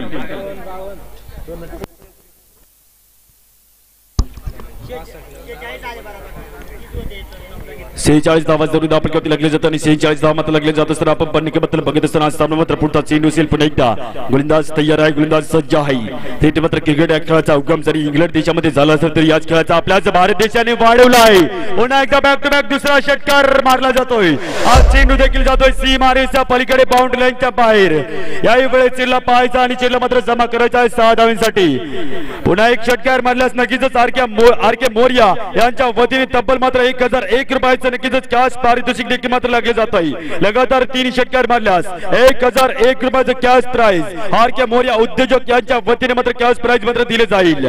46 धावा जरूर धाव फलकावरती लागले जातात आणि 46 धावा मात्र लागले जात असताना आपण पन्नाबद्दल बघत असताना सामना मात्र पुढचा चेंडू असेल। पुन्हा एकदा गोलंदाज तयार आहे, गोलंदाज सज्ज आहे। थेट मात्र क्रिकेट या खेळाचा उगम जरी इंग्लंड देशामध्ये झाला असेल तरी याच खेळाचा आपल्याच भारत देशाने वाढवला आहे। पुन्हा एकदा बॅक टू बॅक दुसरा षटकार मारला जातोय, हा चेंडू देखील जातोय सीमारेषेच्या पलीकडे बाउंड्री लाईनच्या बाहेर। याही वेळेस चेंडूला पाहायचा आणि चेंडूला मात्र जमा करायचा आहे 6 धावींसाठी। पुन्हा एक षटकार मारल्यास नक्कीच आर.के. मोरिया यांच्या वतीने तब्बल मात्र 1001 रुपयाचं नक्कीच कॅश पारितोषिक देखील मात्र लागले जात आहे। लगातार 3 षटकार मारल्यास 1001 रुपयाचं कॅश प्राइज आर.के. मोरिया उद्योजक यांच्या वतीने मात्र कॅश प्राइज मात्र दिले जाईल।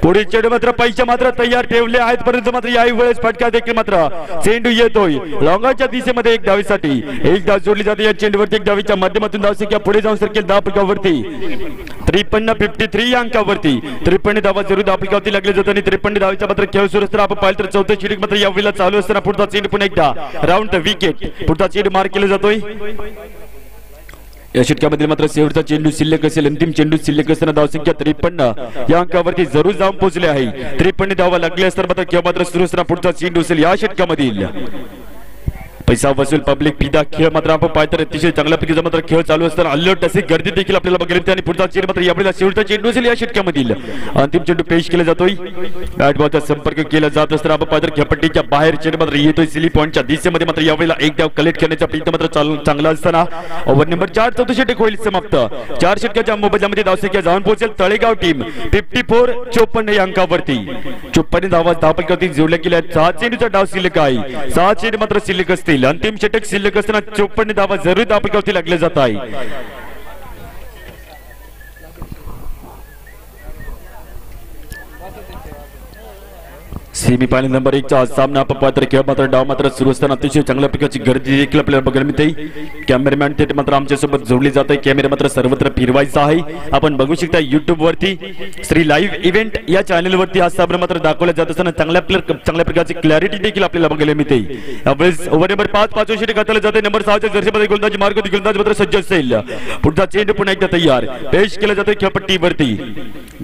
पुढे चेंडू मात्र पैसे मात्र तयार ठेवले आहेत, परंतु मात्र याही वेळेस फटका देखील मात्र चेंडू येतोय लॉंगाच्या दिशेमध्ये 1 धावीसाठी। 1 धाव जोडली जाते या चेंडूवरती, 1 धावीच्या माध्यमातून धावसंख्या पुढे जाऊन सरकेल धाव फलकावरती 53 या अंकावरती। 53 धावा जरूर धाव फलकावरती लागले जातात आणि 53 धावीचा मात्र खेळ सुरू असताना आपण पाहिलं तर 4थं षटक मात्र यावेळेला चालू असताना पुढचा चेंडू पुन्हा एकदा राऊंड द विकेट, पुढचा चेंडू मार्क केला जातोय। या षटकामध्ये मात्र शेवटचा चेंडू शिल्लक असेल, अंतिम चेंडू शिल्लक असताना धावसंख्या 53 या अंकावरती जरूर जाऊन पोहोचले आहे। 53 धावा लागले असताना मात्र खेळ मात्र सुरू असताना पुढचा चेंडू असेल या षटकामधील। पैसा वसूल पब्लिक फिदा खेळ मात्र आपण पाहतो अतिशय चांगल्या प्रकारचा मात्र खेळ चालू असताना अलर्ट असे गर्दी देखील आपल्याला बघायला मिळते आणि पुढचा चेंडू मात्र यावेळेला शेवटचा चेंडू असेल या षटकामधील अंतिम चेंडू पेश केला जातोय बॅट बॉलचा संपर्क केला जात असताना आपण पाहतो खेळपट्टीच्या बाहेर चेंडू मात्र येतोय सिली पॉइंटच्या दिशेमध्ये मात्र यावेळेला एक डाव कलेक्ट करण्याचा प्रयत्न मात्र चांगला असताना ओव्हर नंबर 4 चौथा षटक होईल समाप्त 4 षटकाच्या मोबदल्यामध्ये धावसंख्या जाऊन पोहोचेल तळेगाव टीम 54-54 या अंकावरती 54 धावा धावपलकावरती जोडल्या गेल्या 6 चेंडूचा डाव शिल्लक आहे 6 चेंडू मात्र शिल्लक असतील अंतिम षटक शिल्लक असताना 54 धावा जरूर धावपलकावरती लागले जात आहे सेमी फायनल नंबर 1 चा सामना आपण पाहतो खेळ मात्र डाव मात्र सुरू असताना अतिशय चांगल्या प्रकारची गर्दी देखील आपल्याला बघायला मिळते कॅमेरामॅन थेट मात्र आमच्या सोबत जोडले जात आहे कॅमेरा मात्र सर्वत्र फिरवायचा आहे आपण बघू शकता YouTube वरती श्री लाईव्ह इव्हेंट या चॅनल वरती हा सामना मात्र दाखवला जात असताना चांगल्या प्रकारची क्लॅरिटी देखील आपल्याला बघायला मिळते यावेळेस ओव्हर नंबर 5 पाचव्या षटक घातला जाते नंबर 6 च्या जर्सीमध्ये गोलंदाजी मार्ग गोलंदाज मात्र सज्ज असेल पुढचा चेंडू पुन्हा एकदा तयार पेश केला जातोय खेळपट्टीवरती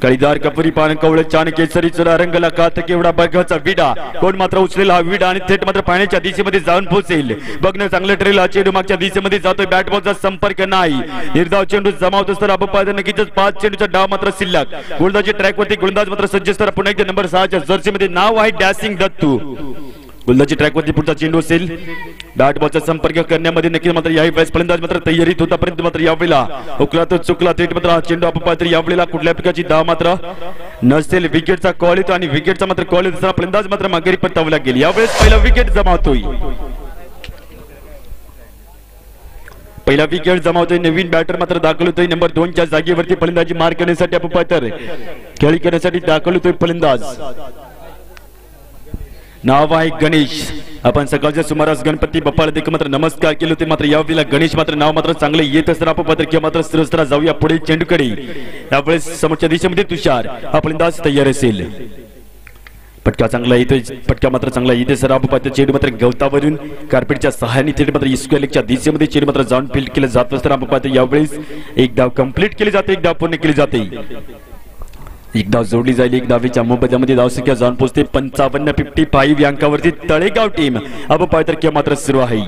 गळीदार कपरी पान कवळ चान केसरी चुरा रंगला कात केवढा बघाचा विडा कोण मात्र उचलेला हा विडा आणि थेट मात्र पाण्याच्या दिशेमध्ये जाऊन पोहोचेल बघणं चांगलं ठरेल हा चेंडू मागच्या दिशेमध्ये जातोय बॅट बॉलचा संपर्क नाही निर्धाव चेंडू जमावत असताना आपण पाहतो नक्कीच 5 चेंडूचा डाव मात्र शिल्लक गोलंदाजी ट्रॅक वरती गोलंदाज मात्र सज्ज असताना पुन्हा एकदा नंबर 6 च्या जर्सीमध्ये नाव आहे डॅसिंग दत्तू गोलंदाजी ट्रॅक वरती पुढचा चेंडू असेल बॅट बॉलचा संपर्क करण्यामध्ये नक्कीच मात्र याही वेळेस फलंदाज मात्र तयारीत होता परंतु मात्र यावेळेला हुकला तर चुकला थेट मात्र हा चेंडू आपण पाहतो यावेळेला कुठल्या प्रकारची धाव मात्र नसेल विकेटचा कॉल येतो आणि विकेटचा मात्र कॉल येत असताना फलंदाज मात्र माघारी परतावं लागेल यावेळेस पहिला विकेट जमावतोय पहिला विकेट जमावतोय नवीन बॅटर मात्र दाखल होतोय नंबर 2 च्या जागेवरती फलंदाजी मार करण्यासाठी आपण पाहतो खेळी करण्यासाठी दाखल होतोय फलंदाज नाव आहे गणेश आपण सकाळच्या सुमारास गणपती बाप्पाला देखील मात्र नमस्कार केले होते मात्र यावेळेला गणेश मात्र नाव मात्र चांगले येत असताना आपण पाहतो की मात्र सुरस्त्रा जाऊया पुढे चेंडूकडे यावेळेस समोरच्या दिशेमध्ये तुषार हा फलंदाज तयार असेल पटका चांगला येतोय पटका मात्र चांगला येते सर आपण पाहतो चेंडू मात्र गवतावरून कार्पेटच्या सहाय्याने थेट मात्र स्क्वेअर लेगच्या दिशेमध्ये चेंडू मात्र जाऊन फील्ड केलं जात असताना आपण पाहतो यावेळेस एक डाव कंप्लीट केली जाते एक डाव पूर्ण केली जाते एक धाव जोडली जाईल एक धावेच्या मोबदल्यामध्ये धावसंख्या जाऊन पोहोचते 55 या अंकावरती तळेगाव टीम आपण पाहतो की मात्र सुरू आहे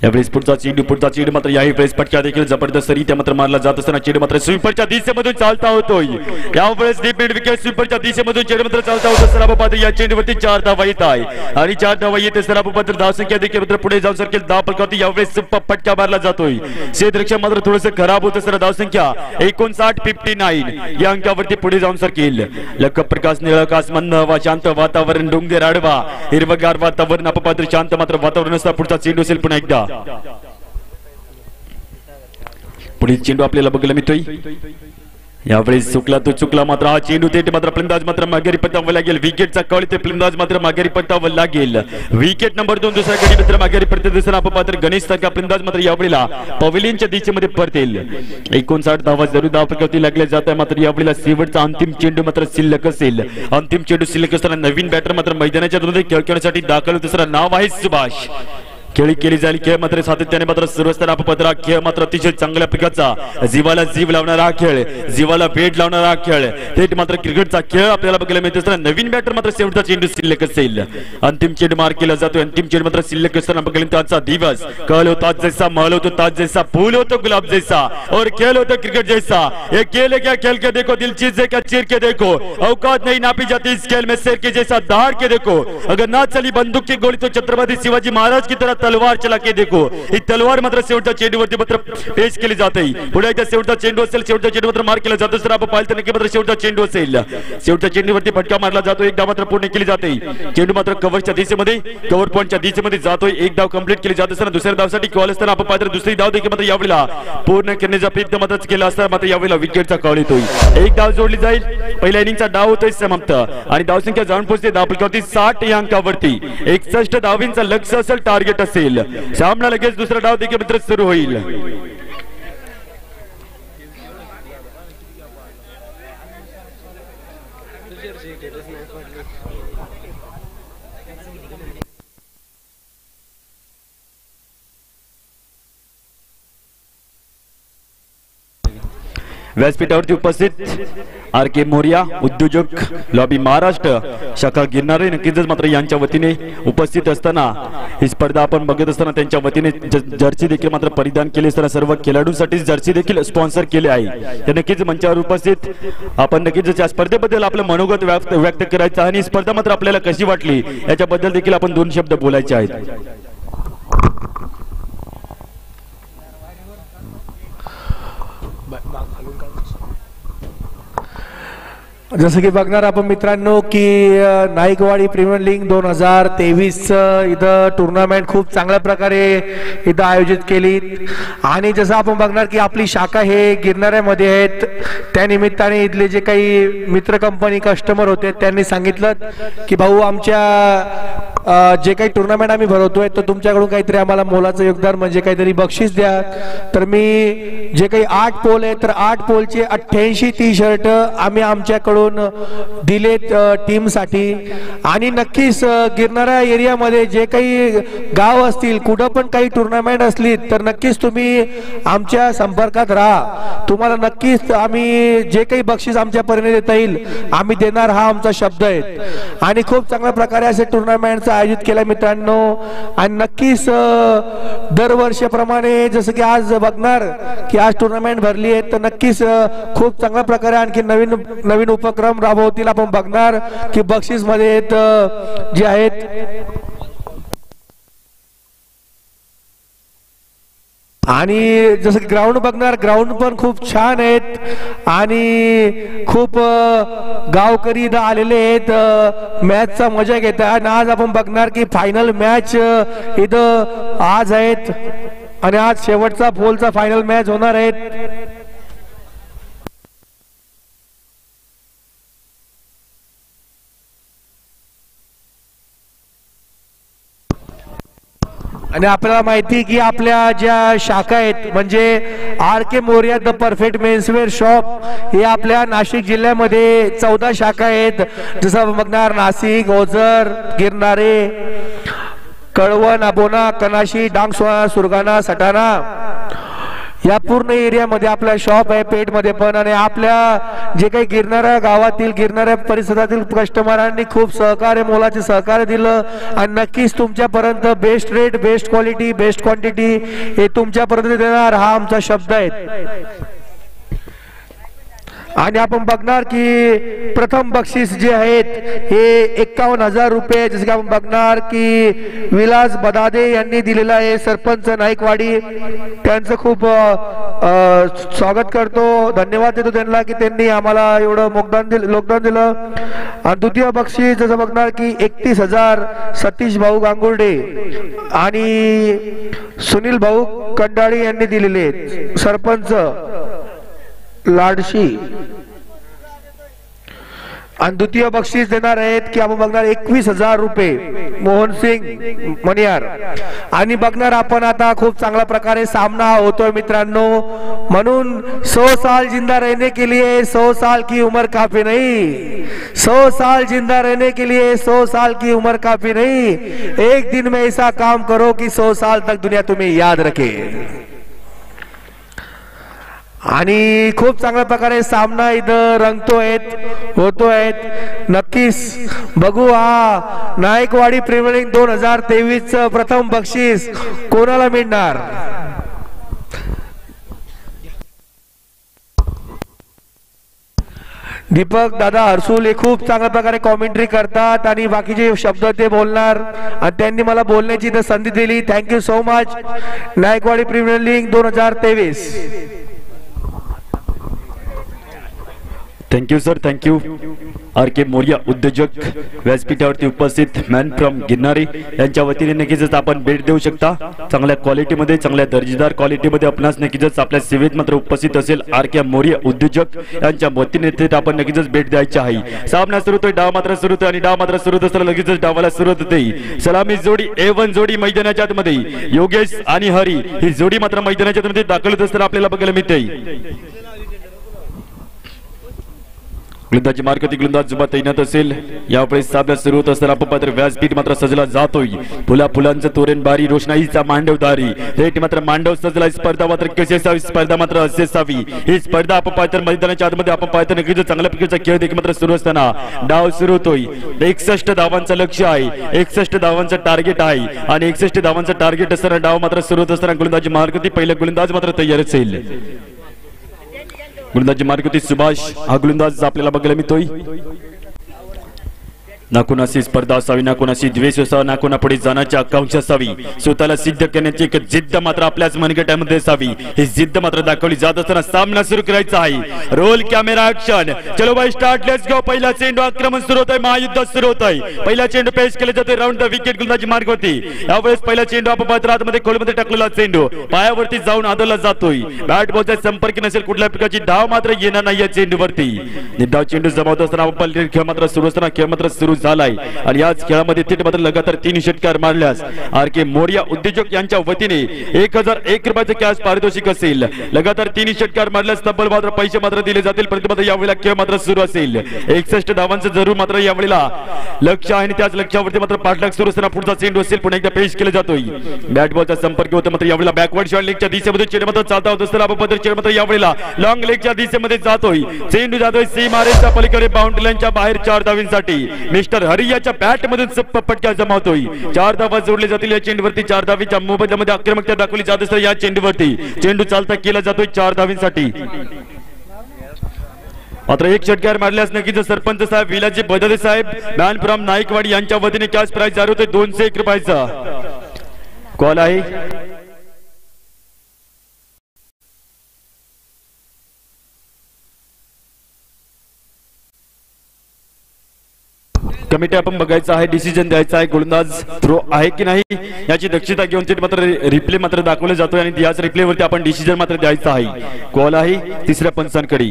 यावेळेस पुढचा चेंडू मात्र याही वेळेस पटका देखील जबरदस्त रीत्या मात्र मारला जात असताना चेंडू मात्र स्वीपरच्या दिशेमधून चालता होतोय यावेळेस डीप मिड विकेट स्वीपरच्या दिशेमधून चेंडू मात्र चालता होतो सराब पात्र या चेंडूवरती 4 धावा येत आहे आणि 4 धावा येते सराब पात्र धावसंख्या देखील मात्र पुढे जाऊन सरकेल 10 फलकावरती यावेळेस पटका मारला जातोय क्षेत्ररक्षण मात्र थोडंसं खराब होतं सर धावसंख्या 59 या अंकावरती पुढे जाऊन सरकेल लख प्रकाश निळकाश मंद हवा शांत वातावरण डोंगर आडवा हिरवगार वातावरण आपण पात्र शांत मात्र वातावरण असता पुढचा चेंडू असेल पुन्हा एकदा पुढील चेंडू आपल्याला बघायला मिळतोय यावेळेस चुकला मात्र हा चेंडू थेट मात्र फलंदाज मात्र माघारी परतावं लागेल विकेटचा कॉल ते फलंदाज मात्र माघारी परतावं लागेल विकेट नंबर 2 दुसरा गडी मित्र माघारी परतत दिसणार आपण पात्र गणेश सारखा फलंदाज मात्र यावेळेला पवेलियनच्या दिशेमध्ये परतेल 59 धावा जरूर धावपलकावरती लागल्या जात आहे मात्र यावेळेला शेवटचा अंतिम चेंडू मात्र शिल्लक असेल अंतिम चेंडू शिल्लक असताना नवीन बॅटर मात्र मैदानाच्या मध्ये खेळ खेळण्यासाठी दाखल होत असताना नाव आहे सुभाष खेळी केली जाईल खेळ मात्र सातत्याने मात्र सुरू असताना आपण खेळ मात्र अतिशय चांगल्या प्रकारचा जीवाला जीव लावणारा खेळ जीवाला वेड लावणारा खेळ थेट मात्र क्रिकेटचा खेळ आपल्याला बघायला मिळत असताना नवीन बॅटर मात्र शेवटचा चेंडू शिल्लक असेल अंतिम चेंडू मार केला जातो अंतिम चेंडू मात्र शिल्लक असताना बघायला आजचा दिवस कल होता जैसा महल होतो ताज जैसा फूल होतो गुलाब जैसा और खेल होता क्रिकेट जैसा ये खेल है क्या खेल के देखो दिल चीज है क्या चीर के देखो औकात नहीं नापी जाती इस खेल में शेर के जैसा दहाड़ के देखो अगर ना चली बंदूक की गोली तो छत्रपति शिवाजी महाराज की तरह तलवार चला के देखो ही तलवार मात्र शेवटच्या चेंडूवरती मात्र पेश केली जाते पुढे एकदा शेवटचा चेंडू असेल शेवटचा चेंडू मात्र मार केला जातो सर आपण पाहिलं नक्की मात्र शेवटचा चेंडू असेल शेवटच्या चेंडूवरती फटका मारला जातो एक धाव मात्र पूर्ण केली जाते चेंडू मात्र कव्हरच्या दिशेमध्ये कव्हर पॉइंटच्या दिशेमध्ये जातोय एक धाव कंप्लीट केली जात असताना दुसऱ्या धावसाठी कॉल असताना आपण पाहिलं दुसरी धाव देखील मात्र यावेळेला पूर्ण करण्याचा प्रयत्न मात्र केला असताना मात्र यावेळेला विकेटचा कॉल येतोय एक धाव जोडली जाईल पहिल्या इनिंगचा डाव होतोय समाप्त आणि धावसंख्या जाऊन पोहोचते धावपलकावरती 60 या अंकावरती 61 धावींचा लक्ष्य असेल टार्गेट असेल सामना लगेच दुसरा डाव देखील मित्र सुरू होईल व्यासपीठावरती उपस्थित आर के मोरिया उद्योजक लॉबी महाराष्ट्र शाखा गिरणारे नक्कीच मात्र यांच्या वतीने उपस्थित असताना ही स्पर्धा आपण बघत असताना त्यांच्या वतीने जर्सी देखील मात्र परिधान केले असताना सर्व खेळाडूंसाठी जर्सी देखील स्पॉन्सर केले आहे. ते नक्कीच मंचावर उपस्थित आपण नक्कीच या स्पर्धेबद्दल आपलं मनोगत व्यक्त करायचं आणि स्पर्धा मात्र आपल्याला कशी वाटली याच्याबद्दल देखील आपण दोन शब्द बोलायचे आहेत. जसं की बघणार आपण मित्रांनो की नाईकवाडी प्रीमियर लीग 2023 इथं टुर्नामेंट खूप चांगल्या प्रकारे इथं आयोजित केली आणि जसं आपण बघणार की आपली शाखा हे गिरणाऱ्यामध्ये आहेत. त्या निमित्ताने इथले जे काही मित्र कंपनी कस्टमर होते त्यांनी सांगितलं की भाऊ आमच्या जे काही टुर्नामेंट आम्ही भरवतोय तर तुमच्याकडून काहीतरी आम्हाला मोलाचं योगदान म्हणजे काहीतरी बक्षीस द्या. तर मी जे काही 8 पोल आहे तर 8 पोलचे 88 टी-शर्ट आम्ही आमच्याकडून दिलेत टीम साठी. आणि नक्कीच गिरणारा एरियामध्ये जे काही गाव असतील कुठं पण काही टुर्नामेंट असली तर नक्कीच तुम्ही आमच्या संपर्कात राहा. तुम्हाला नक्कीच आम्ही जे काही बक्षीस आमच्या परीने देता येईल आम्ही देणार हा आमचा शब्द आहे. आणि खूप चांगल्या प्रकारे असे टुर्नामेंटचं आयोजित केलं मित्रांनो. आणि नक्कीच दरवर्षीप्रमाणे जसं की आज बघणार की आज टुर्नामेंट भरली आहे तर नक्कीच खूप चांगल्या प्रकारे आणखी नवीन उपक्रम राबवतील. आपण बघणार की बक्षीस मध्ये जे आहेत आणि जसं की ग्राउंड बघणार ग्राउंड पण खूप छान आहेत आणि खूप गावकरी इथं आलेले आहेत मॅचचा मजा घेतात. आणि आज आपण बघणार की फायनल मॅच इथं आज आहेत आणि आज शेवटचा पोलचा फायनल मॅच होणार आहेत. आणि आपल्याला माहिती की आपल्या ज्या शाखा आहेत म्हणजे R K Moriya the perfect menswear shop हे आपल्या नाशिक जिल्ह्यामध्ये 14 शाखा आहेत. जसं बघणार नाशिक, ओझर, गिरणारे, कळवण, अबोना, कनाशी, डांगसोळा, सुरगाणा, सटाणा या पूर्ण एरियामध्ये आपला शॉप आहे पेठमध्ये पण. आणि आपल्या जे काही गिरणाऱ्या गावातील गिरणाऱ्या परिसरातील कस्टमरांनी खूप सहकार्य मोलाचे सहकार्य दिलं आणि नक्कीच तुमच्यापर्यंत best rate, best quality, best quantity हे तुमच्यापर्यंत देणार हा आमचा शब्द आहे. आणि आपण बघणार की प्रथम बक्षीस जे आहेत हे 51,000 रुपये जसं की आपण बघणार की विलास बदादे यांनी दिलेला आहे. सरपंच नाईकवाडी त्यांचं खूप स्वागत करतो, धन्यवाद देतो त्यांना की त्यांनी आम्हाला एवढं योगदान दिलं. आणि द्वितीय बक्षीस जसं बघणार की 31,000 सतीश भाऊ गांगुर्डे आणि सुनील भाऊ कंडाळी यांनी दिलेले आहेत. सरपंच लाडशी. आणि द्वितीय बक्षीस देणार आहेत की आपण बघणार 21,000 रुपये मोहन सिंग मनियार. आणि बघणार आपण आता खूप चांगल्या प्रकारे सामना होतोय मित्रांनो. म्हणून 100 साल जिंदा रहने के लिए 100 साल की उम्र काफी नहीं, 100 साल जिंदा रहने के लिए 100 साल की उम्र काफी नहीं, एक दिन में ऐसा काम करो कि 100 साल तक दुनिया तुम्हें याद रखे. आणि खूप चांगल्या प्रकारे सामना इथं रंगतोय होतोय. नक्कीच बघू हा नाईकवाडी प्रीमियर लीग 2023 चं प्रथम बक्षीस कोणाला मिळणार. दीपक दादा हरसूल हे खूप चांगल्या प्रकारे कॉमेंट्री करतात आणि बाकीचे शब्द ते बोलणार आणि त्यांनी मला बोलण्याची संधी दिली. Thank you so much. Naikwadi premier league 2023. Thank you sir, thank you. R K Moriya उद्योजक व्यासपीठावरती उपस्थित मॅन फ्रॉम गिरणारे यांच्या वतीने नक्कीच आपण भेट देऊ शकता. चांगल्या क्वालिटीमध्ये, चांगल्या दर्जेदार क्वालिटीमध्ये आपणास नक्कीच आपल्या सेवेत मात्र उपस्थित असेल आर के मोरिया उद्योजक यांच्या वतीने ते आपण नक्कीच भेट द्यायची आहे. सामना सुरू होतोय, डाव मात्र सुरू होतोय आणि डाव मात्र सुरू होत असताना लगेचच डावाला सुरुवात होते. सलामी जोडी A1 जोडी मैदानाच्या आतमध्ये योगेश आणि हरी ही जोडी मात्र मैदानाच्या आतमध्ये दाखल होत असताना आपल्याला बघायला मिळते. गोलंदाजी मार्गती गोलंदाज जुबा तैनात असेल यावेळी सामना सुरू होत असताना अपपात्र व्यासपीठ मात्र सजला जातोय फुलाफुलांचं तोरण बारी रोषणाईचा मांडवदारी रेट मात्र मांडव सजला स्पर्धा मात्र कशी असावी स्पर्धा मात्र असे असावी ही स्पर्धा अपपात्र मैदानाच्या आतमध्ये अपपात्र नक्कीच चांगल्या प्रकारचा खेळ देखील मात्र सुरू असताना डाव सुरू होतोय 61 धावांचं लक्ष्य आहे 61 धावांचं टार्गेट आहे आणि 61 धावांचं टार्गेट असताना डाव मात्र सुरू होत असताना गोलंदाजी मार्गती पहिला गोलंदाज मात्र तयार असेल गोलंदाजी मार्गती सुभाष हा गोलंदाज आपल्याला बघायला मिळतोय ना कोणाशी स्पर्धा असावी ना कोणाशी द्वेष असावा ना कोणापुढे जाण्याची आकांक्षा असावी स्वतःला सिद्ध करण्याची एक जिद्द मात्र आपल्याच मनगटामध्ये असावी ही जिद्द मात्र दाखवली जात असताना सामना सुरू करायचा आहे रोल कॅमेरा ऍक्शन चलो बाय स्टार्ट लेट्स गो पहिला चेंडू आक्रमण सुरू होत आहे महायुद्ध सुरू होत आहे पहिला चेंडू पेश केले जाते राऊंड द विकेट गोलंदाजी मार्गवरती यावेळेस पहिला चेंडू अपपात्रामध्ये खोलमध्ये टाकलेला चेंडू पायावरती जाऊन आदळला जातोय बॅट बॉलचा संपर्क नसेल कुठल्या प्रकारची धाव मात्र येणार नाही या चेंडूवरती निर्धाव चेंडू जमावत असताना खेळ मात्र सुरू असताना खेळ मात्र सुरू झालाय आणि याच खेळामध्ये थेट मात्र लगातार 3 षटकार मारल्यास आर के मोरिया उद्योजक यांच्या वतीने 1001 रुपयाचे कॅश पारितोषिक असेल लगातार 3 षटकार मारल्यास तब्बल मात्र पैसे मात्र दिले जातील परंतु मात्र यावेळेला खेळ मात्र सुरू असेल 61 धावांचं जरूर मात्र यावेळेला लक्ष्य आहे आणि त्याच लक्ष्यावरती मात्र पाठलाग सुरू असताना पुढचा चेंडू असेल पुन्हा एकदा पेश केला जातोय बॅट बॉलचा संपर्क होता मात्र यावेळेला बॅकवर्ड शॉट लेगच्या दिशेमध्ये चेंडू मात्र चालता होत असताना अपपत्र चेंडू मात्र यावेळेला लॉंग लेगच्या दिशेमध्ये जातोय चेंडू जातोय सीमारेच्या पलीकडे बाउंड्री लाईनच्या बाहेर 4 धावींसाठी मिस्टर हरियाच्या बॅट मधून पटक्या जमावतोय 4 धावा जोडले जातील या चेंडूवरती 4 धावीच्या मोबदल्यामध्ये आक्रमकता दाखवली जात असते या चेंडूवरती चेंडू चालता केला जातोय 4 धावींसाठी मात्र 1 षटकार मारल्यास नक्कीच सरपंच साहेब विलाजी बदले साहेब मॅन फ्रॉम नाईकवाडी यांच्या वतीने कॅश प्राइज जारी होते 201 रुपयाचा कॉल आहे कमिटी आपण बघायचं आहे डिसिजन द्यायचा आहे गोलंदाज थ्रो आहे की नाही याची दक्षता घेऊन ते मात्र रिप्ले मात्र दाखवले जातोय आणि याच रिप्लेवरती आपण डिसिजन मात्र द्यायचा आहे कॉल आहे तिसऱ्या पंचांकडे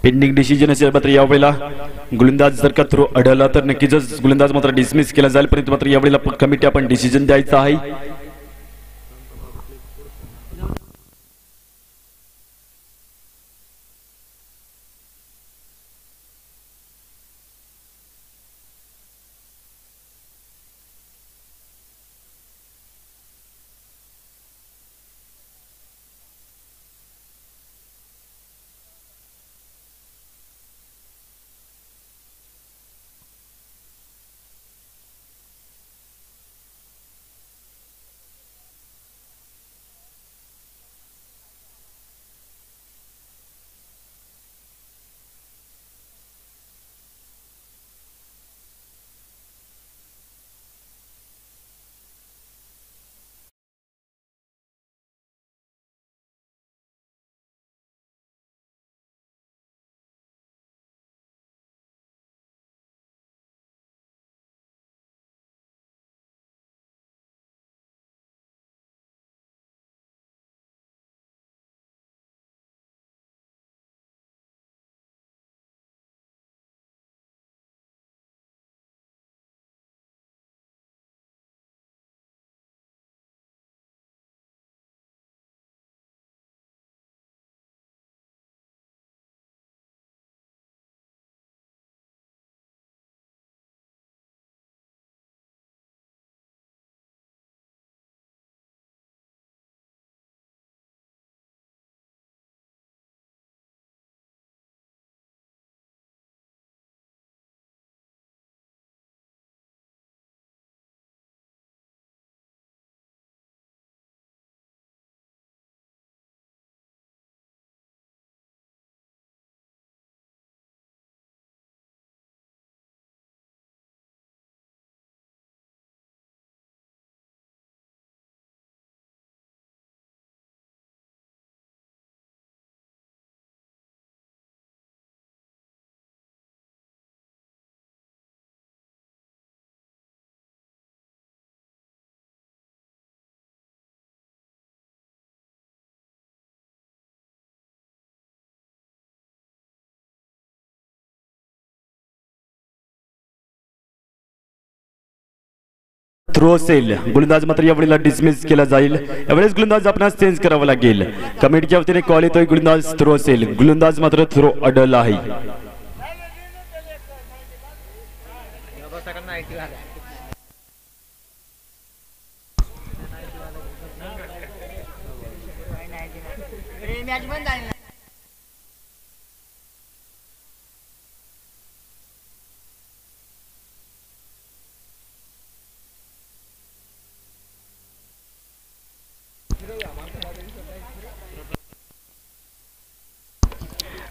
पेंडिंग डिसिजन असेल मात्र यावेळेला गोलंदाज जर का थ्रो अडला तर नक्कीच गोलंदाज मात्र डिसमिस केला जाईल परंतु मात्र यावेळेला कमिटी आपण डिसिजन द्यायचा आहे थ्रो असेल. गोलंदाज मात्र यावेळेला डिसमिस केला जाईल. यावेळेस गोलंदाज आपणास चेंज करावा लागेल. कमिटीच्या वतीने कॉल येतोय गोलंदाज थ्रो असेल. गोलंदाज मात्र थ्रो अडल आहे.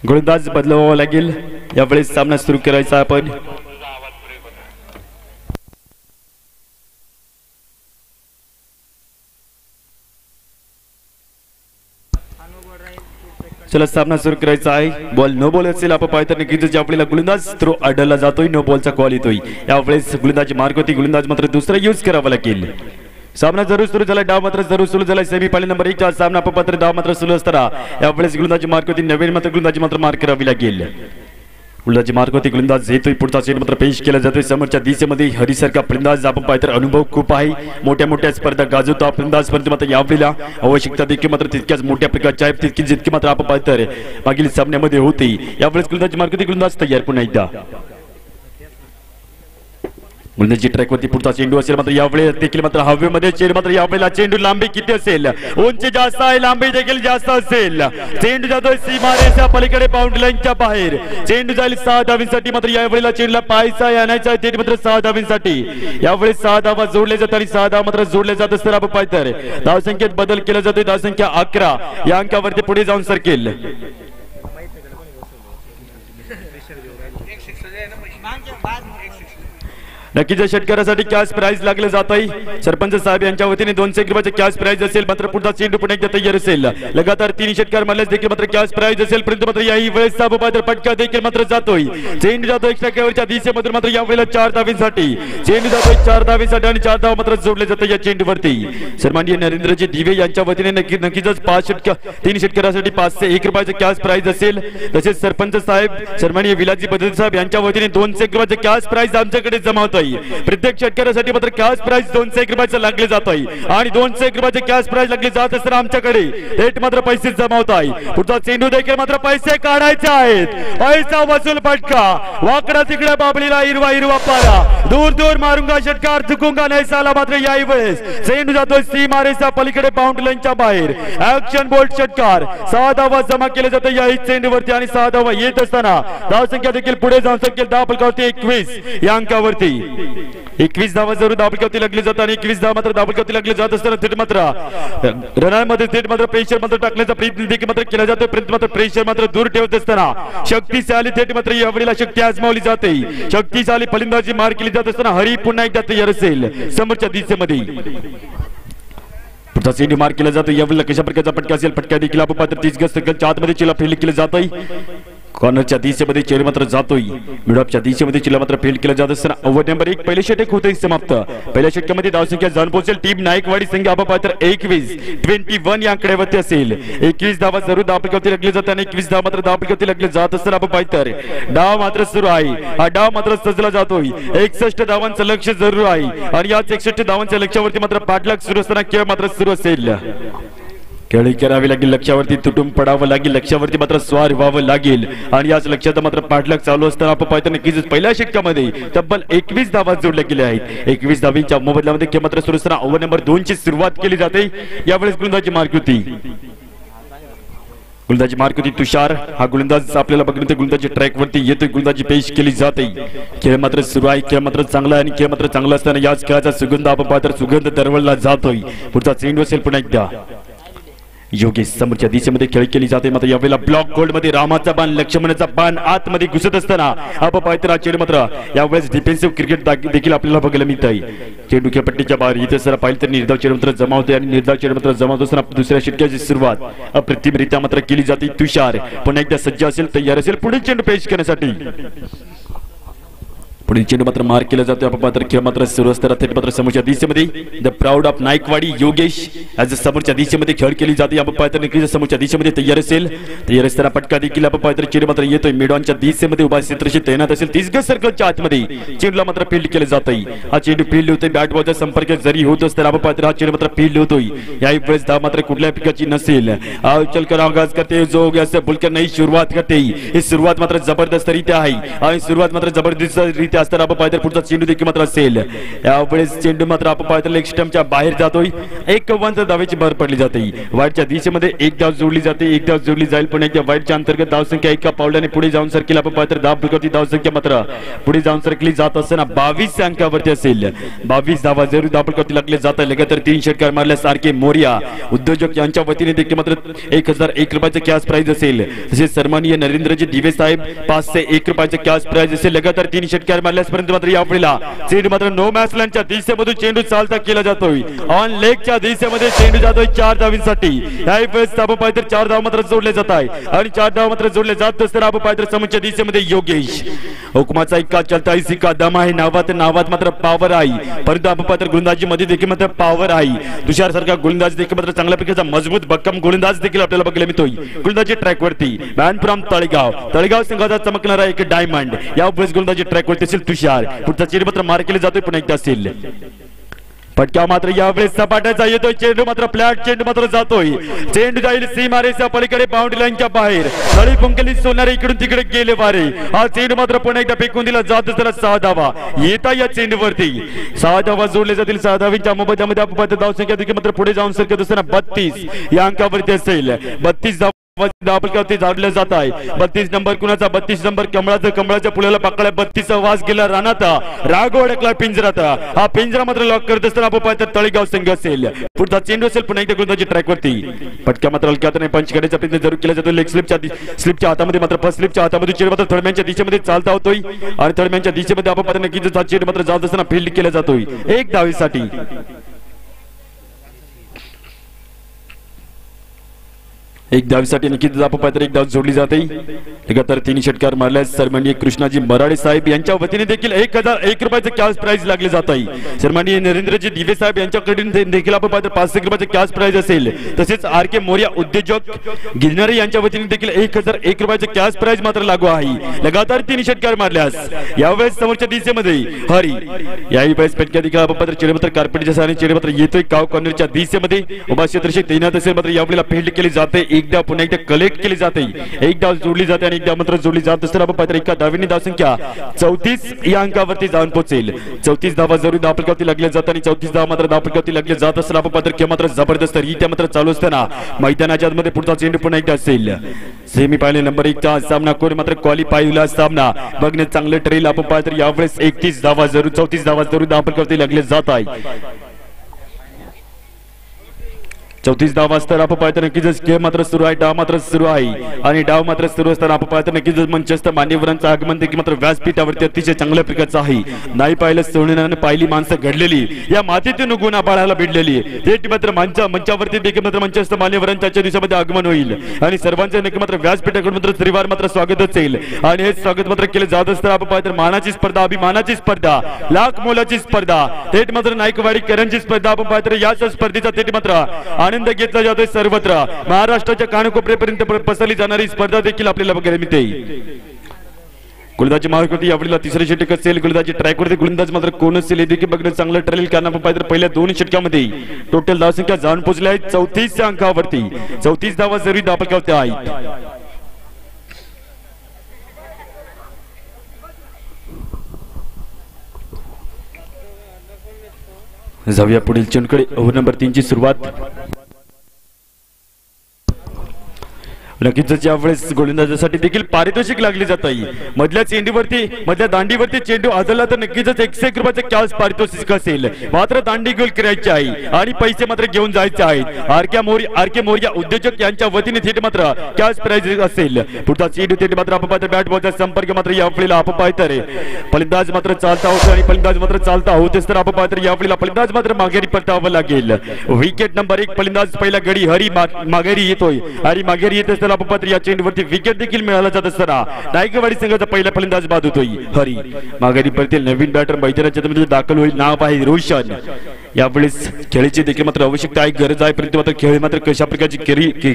गोलंदाज बदलावा लागेल. यावेळेस सामना सुरू करायचा आपण. चला सामना सुरू करायचा आहे. बॉल नो बॉल असेल आपण पाहतो नक्कीच आपल्याला गोलंदाज थ्रो अडलला जातोय. नो बॉलचा कॉल येतोय. यावेळेस गोलंदाज मार्क होती. गोलंदाज मात्र दुसरा यूज करावा लागेल. सामना जरूर सुरू झाला. डाव मात्र जरूर सुरू झाला. सेमीफायनल नंबर 1 चा सामना आपण पात्र डाव मात्र सुरू असताना यावेळेस गोलंदाज मार्क होती. नवीन मात्र गोलंदाज मात्र मार्क करावी लागेल. गोलंदाजी मार्क होती. गोलंदाज येतोय. पुढचा सेट मात्र पेश केला जातोय. समोरच्या दिशेमध्ये हरिसारखा फलंदाज आपण पाहतो. अनुभव खूप आहे. मोठ्या मोठ्या स्पर्धा गाजवतो फलंदाज परंतु मात्र यावेळेला आवश्यकता देखील मात्र तितक्याच मोठ्या प्रकारची आहे. तितकी जितकी मात्र आपण पाहतो मागील सामन्यामध्ये होती. यावेळेस गोलंदाजी मार्क होती. गोलंदाज तयार पुन्हा एकदा. गोलंदाजी ट्रॅकवरती पुढचा चेंडू असेल. मात्र यावेळेस देखील मात्र हवेमध्ये चेंडू मात्र यावेळेला चेंडू लांबी किती असेल? उंची जास्त आहे. लांबी देखील जास्त असेल. चेंडू जातोय सीमारेषा पलीकडे बाउंड्री लाईनच्या बाहेर. चेंडू जाईल 6 धावींसाठी. मात्र यावेळेला चेंडूला पायचा आणायचा आहे. ते मात्र 6 धावींसाठी. यावेळेस 6 धावा जोडले जातात आणि 6 धावा मात्र जोडले जात असताना आपण पाहतो धावसंख्येत बदल केला जातोय. धावसंख्या 11 या अंकावरती पुढे जाऊन सरकेल. नक्कीच षटकारासाठी कॅश प्राइज लागले जात आहे. सरपंच साहेब यांच्या वतीने 200 रुपयाचे कॅश प्राइज असेल. मात्र पुढचा चेंडू पुन्हा एकदा तयार असेल. लगातार 3 षटकार मारल्यास देखील मात्र कॅश प्राइज असेल. परंतु मात्र याही वेळेस फटका देखील मात्र जातोय. चेंडू जातोय एक्स्ट्रा दिशेमधून. मात्र यावेळेला 4 धावींसाठी. चेंडू जातोय 4 धावींसाठी आणि 4 धावा मात्र जोडले जाते या चेंडूवरती. सन्माननीय नरेंद्रजी दिवे यांच्या वतीने नक्कीच 3 षटकारासाठी 501 रुपयाचे कॅश प्राइज असेल. तसेच सरपंच साहेब सन्माननीय विलाजी पद्धती साहेब यांच्या वतीने 200 रुपयाचे कॅश प्राइज आमच्याकडे जमा होत. प्रत्येक षटकारासाठी मात्र कॅश प्राइज 200 रुपयाचे लागले जात आहे आणि 200 रुपयाचे कॅश प्राइज लागले जात असताना आमच्याकडे थेट मात्र पैसे जमा होत आहे. पुढचा चेंडू देखील मात्र पैसे काढायचे आहेत. पैसा वसूल फटका. वाकडा तिकडे बाबलीला हिरवा हिरवा पाला. दूर दूर मारूंगा षटकार चुकूंगा नाही साला. मात्र याही वेळेस चेंडू जातोय सीमारेषा पलीकडे बाउंड्री लाईनच्या बाहेर. ऍक्शन बोल्ट षटकार. 6 धावा जमा केले जाते याही चेंडूवरती आणि 6 धावा येत असताना धावसंख्या देखील पुढे जाऊन सकेल. धाव फलकावरती 21 या अंकावरती. 21 धावा जरूर धावफलकावरती लागले जातात आणि 21 धावा मात्र धावफलकावरती लागले जात असताना थेट मात्र रनामध्ये थेट मात्र प्रेशर मात्र टाकण्याचा प्रयत्न देखील मात्र केला जातो. परंतु मात्र प्रेशर मात्र दूर ठेवत असताना शक्तिशाली थेट मात्र यावेळेला शक्ती आजमावली जाते. शक्तिशाली फलंदाजी मार केली जात असताना हरी पुन्हा एकदा तयार असेल समोरच्या दिशेमध्ये. पुढचा चेंडू मार केला जातो. यावेळेला कशा प्रकारचा फटका असेल? फटका देखील आपण पात्र 30 गज आतमध्ये चिला फील्ड केलं जात आहे. कॉर्नरच्या दिशेमध्ये चेंडू मात्र जातोय. मिडऑफच्या दिशेमध्ये चिला मात्र फील्ड केला जात असताना ओव्हर नंबर 1 पहिले षटक होते समाप्त. पहिल्या षटकामध्ये धावसंख्या जाऊन पोहोचेल टीम नायकवाडी संघ आपण पाहतो 21 या आकड्यावरती असेल. 21 धावा जरूर धावफलकावरती लागले जातात आणि 21 धावा मात्र धावफलकावरती लागले जात असताना आपण पाहतो डाव मात्र सुरू आहे. हा डाव मात्र सजला जातोय. 61 धावांचं लक्ष जरूर आहे आणि याच 61 धावांच्या लक्ष्यावरती मात्र पाठलाग सुरू असताना खेळ मात्र सुरू असेल. खेळी करावी लागेल. लक्ष्यावरती तुटून पडावं लागेल. लक्ष्यावरती मात्र स्वार व्हावं लागेल आणि याच लक्ष्यात मात्र पाठलाग चालू असताना आपण पाहतो नक्कीच पहिल्या षटकामध्ये तब्बल 21 धावा जोडल्या गेल्या आहेत. 21 धावींच्या मोबदल्यामध्ये खेळ मात्र सुरू असताना ओव्हर नंबर 2 ची सुरुवात केली जाते. यावेळेस गोलंदाजी मार्क होती. गोलंदाजी मार्क होती तुषार. हा गोलंदाज आपल्याला बघण्यात गोलंदाजी ट्रॅक वरती येतोय. गोलंदाजी पेश केली जाते. खेळ मात्र सुरू आहे. खेळ मात्र चांगला आहे आणि खेळ मात्र चांगला असताना याच खेळाचा सुगंध आपण पाहतो सुगंध दरवळला जातोय. पुढचा चेंडू असेल पुन्हा एकदा. योगेश समोरच्या दिशेमध्ये खेळ केली जाते. मात्र यावेळेला ब्लॉक गोल्ड मध्ये रामाचा बाण लक्ष्मणाचा बाण आतमध्ये घुसत असताना आपण पाहतो चेंडू मात्र यावेळेस डिफेन्सिव्ह क्रिकेट देखील आपल्याला बघायला मिळत आहे. चेंडू खेळपट्टीच्या बाहेर इथे सर पाहिलं तर निर्धाव चेंडू मात्र जमा होते आणि निर्धाव चेंडू मात्र जमा होत असताना दुसऱ्या षटकाची सुरुवात अप्रतिमरित्या मात्र केली जाते. तुषार पुन्हा एकदा सज्ज असेल तयार असेल पुढे चेंडू पेश करण्यासाठी. पुढील चेंडू मात्र मार केला जातो आपण मात्र खेळ मात्र सुरू असताना थेट मात्र समोरच्या दिशेमध्ये the proud of Naikwadi Yogesh as समोरच्या दिशेमध्ये खेळ केली जाते आपण पाहतो नक्कीच समोरच्या दिशेमध्ये तयार असताना पटका देखील आपण पाहतो चेंडू मात्र येतोय मिडॉनच्या दिशेमध्ये उभा क्षेत्रशी तैनात असेल 30 गज सर्कलच्या आतमध्ये चेंडूला मात्र फील्ड केलं जातंय हा चेंडू फील्ड होतोय बॅट बॉलचा संपर्क जरी होत असताना आपण पाहतो हा चेंडू मात्र फील्ड होतोय याही वेळेस धाव मात्र कुठल्या पिकाची नसेल चलकर आगाज करते जो बुलकर नाही सुरुवात करते ही सुरुवात मात्र जबरदस्त रीत्या आहे आणि सुरुवात मात्र जबरदस्त रीत्या असताना आपण पाहतो पुढचा चेंडू देखील मात्र असेल यावेळेस चेंडू मात्र आपण पाहतो लेग स्टंपच्या बाहेर जातोय 1 धावेची भर पडली जाते वाईटच्या दिशेमध्ये एक धाव जोडली जाते एक धाव जोडली जाईल पण एकदा वाईटच्या अंतर्गत धावसंख्या एका पावलाने पुढे जाऊन सरकेल आपण पाहतो धावसंख्या मात्र पुढे जाऊन सरकली जात असताना 22 अंकावरती असेल 22 धावा जरूर धावपळकवरती लागले जातात लगातार 3 षटकार मारल्यासारखे मोरिया उद्योजक यांच्या वतीने देखील मात्र 1001 रुपयाचे कॅश प्राइज असेल तसेच सन्माननीय नरेंद्रजी दिवे साहेब 501 रुपयाचे कॅश प्राइज असेल लगातार 3 षटकार मारल्यापर्यंत मात्र यावेळेला चेंडू मात्र नो मॅचलँडच्या दिशेमधून चेंडू चालता केला जातोय ऑन लेगच्या दिशेमध्ये चेंडू जातोय 4 धावांसाठी याही वेळेस आपण पाहतो 4 धाव मात्र जोडले जात आहे आणि 4 धाव मात्र जोडले जात असताना आपण पाहतो समोरच्या दिशेमध्ये योगेश हुकमाचा इक्का चलता है सिक्का दम आहे नावात मात्र पॉवर आहे परंतु आपण पाहतो गोलंदाजी मध्ये देखील मात्र पॉवर आहे तुषार सारखा गोलंदाज देखील मात्र चांगल्या प्रकारचा मजबूत भक्कम गोलंदाज देखील आपल्याला बघायला मिळतोय गोलंदाजी ट्रॅक वरती मॅन फ्रॉम तळेगाव संघाचा चमकणारा एक डायमंड या गोलंदाजी ट्रॅक वरती असेल तुषार पुढचा चेंडू मात्र मार केले जातोय पुन्हा एकदा असेल फटका मात्र यावेळेस सपाट्याचा येतोय चेंडू मात्र फ्लॅट चेंडू मात्र जातोय चेंडू जाईल सीमारेच्या पलीकडे बाउंड्री लाईनच्या बाहेर तळी पंकली सोनारे इकडून तिकडे गेले वारे हा चेंडू मात्र पुन्हा एकदा फेकून दिला जात त्याला 6 धावा येता या चेंडूवरती 6 धावा जोडले जातील 6 धावींच्या मोबदल्यामध्ये आपण पाहतो धावसंख्या देखील मात्र पुढे जाऊन सरकत असताना 32 या अंकावरती असेल 32 धावा झाडले जात आहे 32 नंबर कुणाचा 32 नंबर कमळाच्या पुलाला पकडला 32 वास गेला रानात राग अडकला पिंजरात हा पिंजरा मात्र लॉक करत असताना आपण पाहतो तळेगाव संघ असेल पुढचा चेंडू असेल पुन्हा एकदा गोलंदाजी ट्रॅक वरती फटका मात्र हलक्यात नाही पंच करण्याचा प्रयत्न जरूर केला जातो लेग स्लिपच्या हातामध्ये मात्र फर्स्ट स्लिपच्या हातामध्ये चेंडू मात्र थर्डमॅनच्या दिशेमध्ये चालता होतोय आणि थर्डमॅनच्या दिशेमध्ये आपण पाहतो नक्कीच चेंडू मात्र जात असताना फील्ड केला जातोय 1 धावेसाठी एक धावीसाठी नक्कीच आपण पाहतो एक धाव जोडली जाते लगातार 3 षटकार मारल्यास सन्माननीय कृष्णाजी मराडे साहेब यांच्या वतीने देखील 1001 रुपयाचे कॅश प्राइज लागले जात आहे सन्माननीय नरेंद्रजी दिवे साहेब यांच्याकडे देखील आपण पाहतो 500 रुपयाचे कॅश प्राइज असेल तसेच आर.के. मोरिया उद्योजक गिरणारे यांच्या वतीने देखील 1001 रुपयाचे कॅश प्राइज मात्र लागू आहे लगातार 3 षटकार मारल्यास यावेळेस समोरच्या दिशेमध्ये हरी याही वेळेस पेटक्या देखील आपण पाहतो चेंडू मात्र कार्पेटच्या सहाय्याने चेंडू मात्र येतोय काव कॉर्नरच्या दिशेमध्ये उभा क्षेत्रशी तैनात असेल मात्र यावेळेला फील्ड केली जाते एकदा पुन्हा एकदा कलेक्ट केली जाते एक धाव जोडली जाते आणि एकदा मात्र जोडली जात असताना आपण पाहतो एका धावेने धावसंख्या 34 या अंकावरती जाऊन पोहोचेल 34 धावा जरूर धावपळकावरती लागल्या जातात आणि 34 धावा मात्र धावपळकावरती लागल्या जात असताना आपण पाहतो की मात्र जबरदस्त रीत्या मात्र चालू असताना मैदानाच्या आतमध्ये पुढचा चेंडू पुन्हा एकदा असेल सेमी फायनल नंबर 1 चा सामना कोण मात्र क्वालिफाय होईल सामना बघणे चांगले ठरेल आपण पाहतो यावेळेस 31 धावा जरूर 34 धावा जरूर धावपळकावरती लागले जात आहे 34 धावा असताना आपण पाहतो नक्कीच खेळ मात्र सुरू आहे डाव मात्र सुरू आहे आणि डाव मात्र सुरू असताना आपण पाहतो नक्कीच मंचस्थ मान्यवरांचं आगमन देखील मात्र व्यासपीठावरती अतिशय चांगल्या प्रकारचं आहे नाही पाहिलं सोडण्यानं पाहिली माणसं घडलेली या मातीतून गुण आबाळाला भिडलेली थेट मात्र मंचावरती देखील मात्र मंचस्थ मान्यवरांच्या आजच्या दिवसामध्ये आगमन होईल आणि सर्वांचं नक्की मात्र व्यासपीठाकडून मात्र त्रिवार मात्र स्वागत असेल आणि हे स्वागत मात्र केले जात असताना आपण पाहतो मानाची स्पर्धा अभिमानाची स्पर्धा लाख मोलाची स्पर्धा थेट मात्र नाईकवाडीकरांची स्पर्धा आपण पाहतो याच स्पर्धेचा थेट मात्र आनंद घेतला जातोय सर्वत्र महाराष्ट्राच्या कानकोपऱ्यापर्यंत पसरली जाणारी स्पर्धा देखील आपल्याला बघायला मिळते गोलंदाजी मार्गावरती यावेळेला तिसरे षटक असेल गोलंदाजी ट्रॅकवरती गोलंदाज मात्र कोण असेल हे देखील बघणं चांगलं ठरेल कारण आपण पाहिजे पहिल्या 2 षटकामध्ये टोटल धावसंख्या जाऊन पोहोचली आहे 34 अंकावरती 34 धावा जरी धावपळकावरती आहेत जाऊया पुढील चेंडूकडे ओव्हर नंबर 3 ची सुरुवात नक्कीच यावेळेस गोलंदाजासाठी देखील पारितोषिक लागली जात आहे मधल्या दांडीवरती चेंडू आदळला तर नक्कीच 101 रुपयाचे कॅश पारितोषिक असेल मात्र दांडी गोल करायची आहे आणि पैसे मात्र घेऊन जायचे आहेत आर.के. मोरिया उद्योजक यांच्या वतीने थेट मात्र कॅश प्राइज असेल पुढचा चेंडू थेट मात्र आपण पाहतो बॅट बॉलचा संपर्क मात्र यावेळेला आपण पाहतो रे फलंदाज मात्र चालता होतो आणि फलंदाज मात्र चालता होतेच तर आपण पाहतो यावेळेला फलंदाज मात्र माघारी परतावं लागेल विकेट नंबर 1 फलंदाज पहिला गडी हरी माघारी येतोय आणि माघारी येत असताना चला पात्र या चेंडूवरती विकेट देखील मिळाला जात असताना नायकवाडी संघाचा पहिला फलंदाज बाद होतोय हरी. माघारी परतील नवीन बॅटर मैदानाच्या मध्ये दाखल होईल, नाव आहे रोशन. यावेळेस खेळीची देखील मात्र आवश्यकता आहे, गरज आहे, परंतु मात्र खेळ मात्र कशा प्रकारची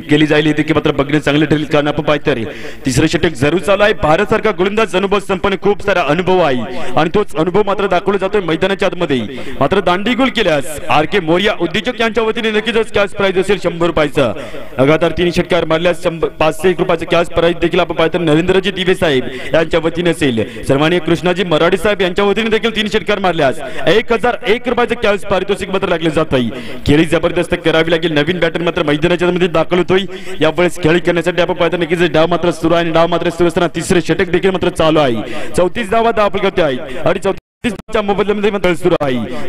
केली जाईल हे देखील मात्र बघणे चांगले ठरेल. कारण आपण पाहतोय तिसरं षटक जरूर चालू आहे. भारत सारखा गोलंदाज अनुभव संपन्न खूप सारा अनुभव आहे आणि तोच अनुभव मात्र दाखवला जातोय मैदानाच्या आतमध्ये. मात्र दांडी गोल केल्यास आर के मोरिया उद्योजक यांच्या वतीने नक्कीच कॅश प्राइज असेल 100 रुपयाचा. लगातार 3 षटकार मारल्यास 501 रुपयाचा कॅश प्राइज देखील आपण पाहतो नरेंद्रजी दिवे साहेब यांच्या वतीने असेल. सन्माननीय कृष्णाजी मराठी साहेब यांच्या वतीने देखील 3 षटकार मारल्यास 1001 रुपयाचा कॅश पारितोषिक मात्र लागले जात आहे. खेळी जबरदस्त करावी लागेल. नवीन बॅटर मात्र मैदानाच्या मध्ये दाखल होतोय. यावेळेस खेळी करण्यासाठी आपण पाहतो नक्कीच डाव मात्र सुरू आहे. डाव मात्र सुरू असताना तिसरे षटक देखील मात्र चालू आहे. 34 धावा दाखल करते आहेत आणि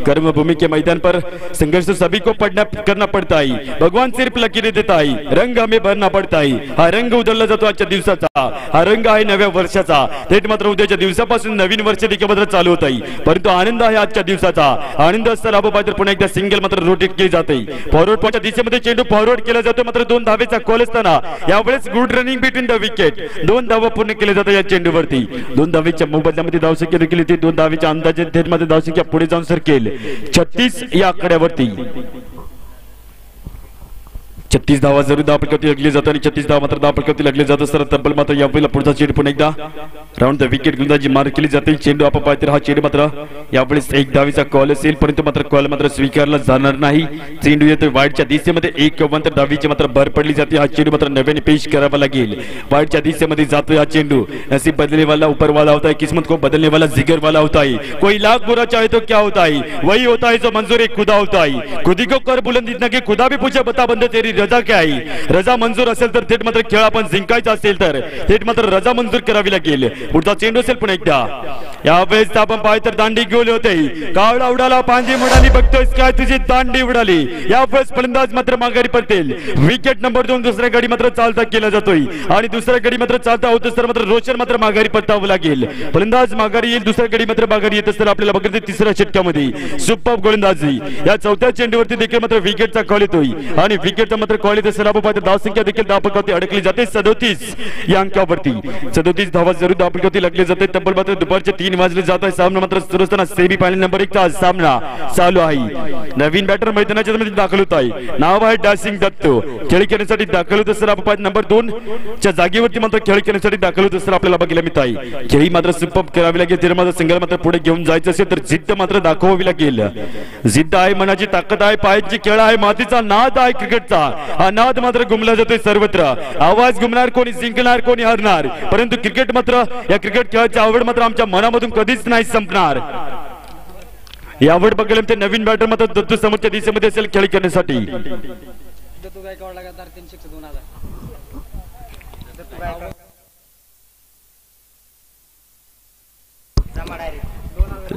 कर्मभूमि के मैदान पर संघर्ष सभी को करना पड़ता है. भगवान सिर्फ लकीरें देता है, रंग हमें भरना पड़ता है. हा रंग उधळला जातो आजच्या दिवसाचा. हा रंग आहे नव्या वर्षाचा. थेट मात्र उद्याच्या दिवसापासून नवीन वर्ष देखील मात्र चालू होत आहे, परंतु आनंद आहे आजच्या दिवसाचा. आनंद असताना आपण पुन्हा एकदा सिंगल मात्र रोटेट केली जाते. फॉरवर्ड पॉच्या दिशेमध्ये चेंडू फॉरवर्ड केला जातो. मात्र 2 धावेचा कॉल असताना यावेळेस good running between the wicket. 2 धावा पूर्ण केले जातात या चेंडूवरती. 2 धावेच्या मोबदल्यामध्ये धावसंख्या देखील येते. 2 धावेच्या अंदाजे थेट मध्ये धावसंख्या पुढे जाऊन सरकेल 36 या आकड्यावरती. 36 धावा जरूर धावपळकवती लागली जातात आणि 36 धावा मात्र धावपळकवती लागले जात असताना तब्बल मात्र यावेळेला पुढचा चेंडू पुन्हा एकदा राऊंड द विकेट गोलंदाजी मार केली जाते. चेंडू आपण पाहतो हा चेंडू मात्र यावेळेस 1 धावेचा कॉल असेल, परंतु मात्र कॉल मात्र स्वीकारला जाणार नाही. चेंडू येतो वाईडच्या दिशेमध्ये 1 धावेची मात्र भर पडली जाते. हा चेंडू मात्र नव्याने पेश करावा लागेल. वाईडच्या दिशेमध्ये जातोय हा चेंडू. नसीब बदलने वाला ऊपर वाला होता है, किस्मत को बदलने वाला जिगर वाला होता है. कोई लाख बुरा चाहे तो क्या होता है, वही होता है जो मंजूर एक खुदा होता है. खुदी को कर बुलंद इतना कि खुदा भी पूछे बता बंदे तेरी रजा क्या आहे. रजा मंजूर असेल तर थेट मात्र खेळ आपण जिंकायचा असेल तर थेट मात्र रजा मंजूर करावी लागेल. पुढचा चेंडू असेल पुन्हा एकदा. यावेळेस आपण पाहिजे तर दांडी गोल होते. कावळा उडाला पांजी म्हणाली, बघतोयस काय तुझी दांडी उडाली. यावेळेस फलंदाज मात्र माघारी पडतील. विकेट नंबर 2 दुसऱ्या गडी मात्र चालता केला जातोय आणि दुसऱ्या गडी मात्र चालता होत असताना मात्र रोशन मात्र माघारी परतावं लागेल. फलंदाज माघारी येईल. दुसऱ्या गडी मात्र माघारी येत असताना आपल्याला बघते तिसऱ्या षटकामध्ये सुपर गोलंदाजी. या चौथ्या चेंडूवरती देखील मात्र विकेटचा कॉल येतोय आणि विकेटचा मात्र कॉल येत असताना आपण धावसंख्या देखील धावपळकवती अडकली जाते 37 या अंकावरती. 37 धावा जरूर धावपळकवती लागली जाते. तब्बल मात्र दुपारचे 3 वाजले जात आहे. सामना मात्र सुरू असताना सेमी फायनल नंबर 1 चा सामना चालू आहे. नवीन बॅटर मैदानाच्या मध्ये दाखल होत आहे, नाव आहे डॅशिंग दत्त. खेळ खेळण्यासाठी दाखल होत असताना आपण नंबर 2 च्या जागेवरती मात्र खेळ खेळण्यासाठी दाखल होत असताना आपल्याला बघायला मिळत आहे. खेळी मात्र सुपर करावी लागेल. जर मात्र संघाला मात्र पुढे घेऊन जायचं असेल तर जिद्द मात्र दाखवावी लागेल. जिद्द आहे, मनाची ताकद आहे, पायाची खेळ आहे, मातीचा नाद आहे क्रिकेटचा. हा नाद मात्र घुमला जातोय सर्वत्र. आवाज घुमणार, कोणी जिंकणार कोणी हरणार, परंतु क्रिकेट मात्र या क्रिकेट खेळाची आवड मात्र आमच्या मनामधून कधीच नाही संपणार. ही आवड बघायला ते नवीन बॅटर मात्र दत्तू समोरच्या दिशेमध्ये असेल खेळ करण्यासाठी.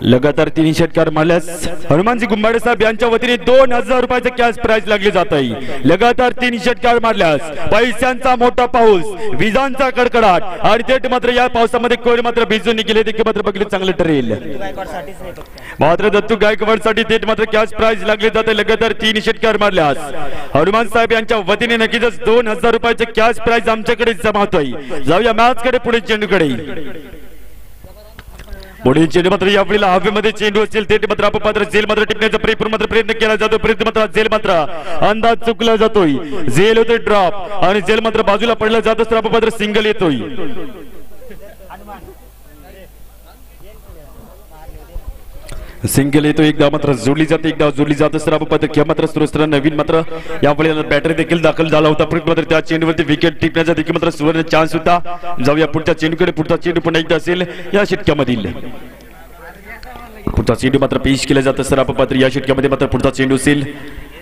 लगातार 3 षटकार मारल्यास हनुमानजी गुंबाडे साहेब यांच्या वतीने 2000 रुपयाचे कॅश प्राइज लागले जात आहे. लगातार 3 षटकार मारल्यास पैशांचा मोठा पाऊस, विजांचा कडकडाट आणि थेट मात्र या पावसामध्ये कोण मात्र भिजून निघेले देखील मात्र बघले चांगले ठरेल. मात्र दत्तू गायकवाड साठी थेट मात्र कॅश प्राइज लागले जाते. लगातार 3 षटकार मारल्यास हनुमान साहेब यांच्या वतीने नक्कीच 2000 रुपयाचे कॅश प्राइज आमच्याकडे जमा होतोय. जाऊया मॅच कडे, पुढे चेंडूकडे. पुढील चेंडू मात्र यावेळेला हवेमध्ये चेंडू असेल थेट मात्र आपण मात्र जेल मात्र टिकण्याचा प्रयत्न केला जातो. प्रयत्न मात्र जेल मात्र अंदाज चुकला जातोय. जेल होतोय ड्रॉप आणि जेल मात्र बाजूला पडला जात असताना आपण मात्र सिंगल येतोय. सिंगल येतो. एकदा मात्र जोडली जाते, एकदा जोडली जात असताना आपण खेळ मात्र सुरू असताना नवीन मात्र यावेळेला बॅटरी देखील दाखल झाला होता. परंतु मात्र त्या चेंडूवरती विकेट टिपण्याचा देखील मात्र सुवर्ण चान्स होता. जाऊया पुढच्या चेंडूकडे. पुढचा चेंडू पुन्हा एकदा असेल या षटकामधील. पुढचा चेंडू मात्र पेश केला जात असताना आपण मात्र या षटकामध्ये मात्र पुढचा चेंडू असेल.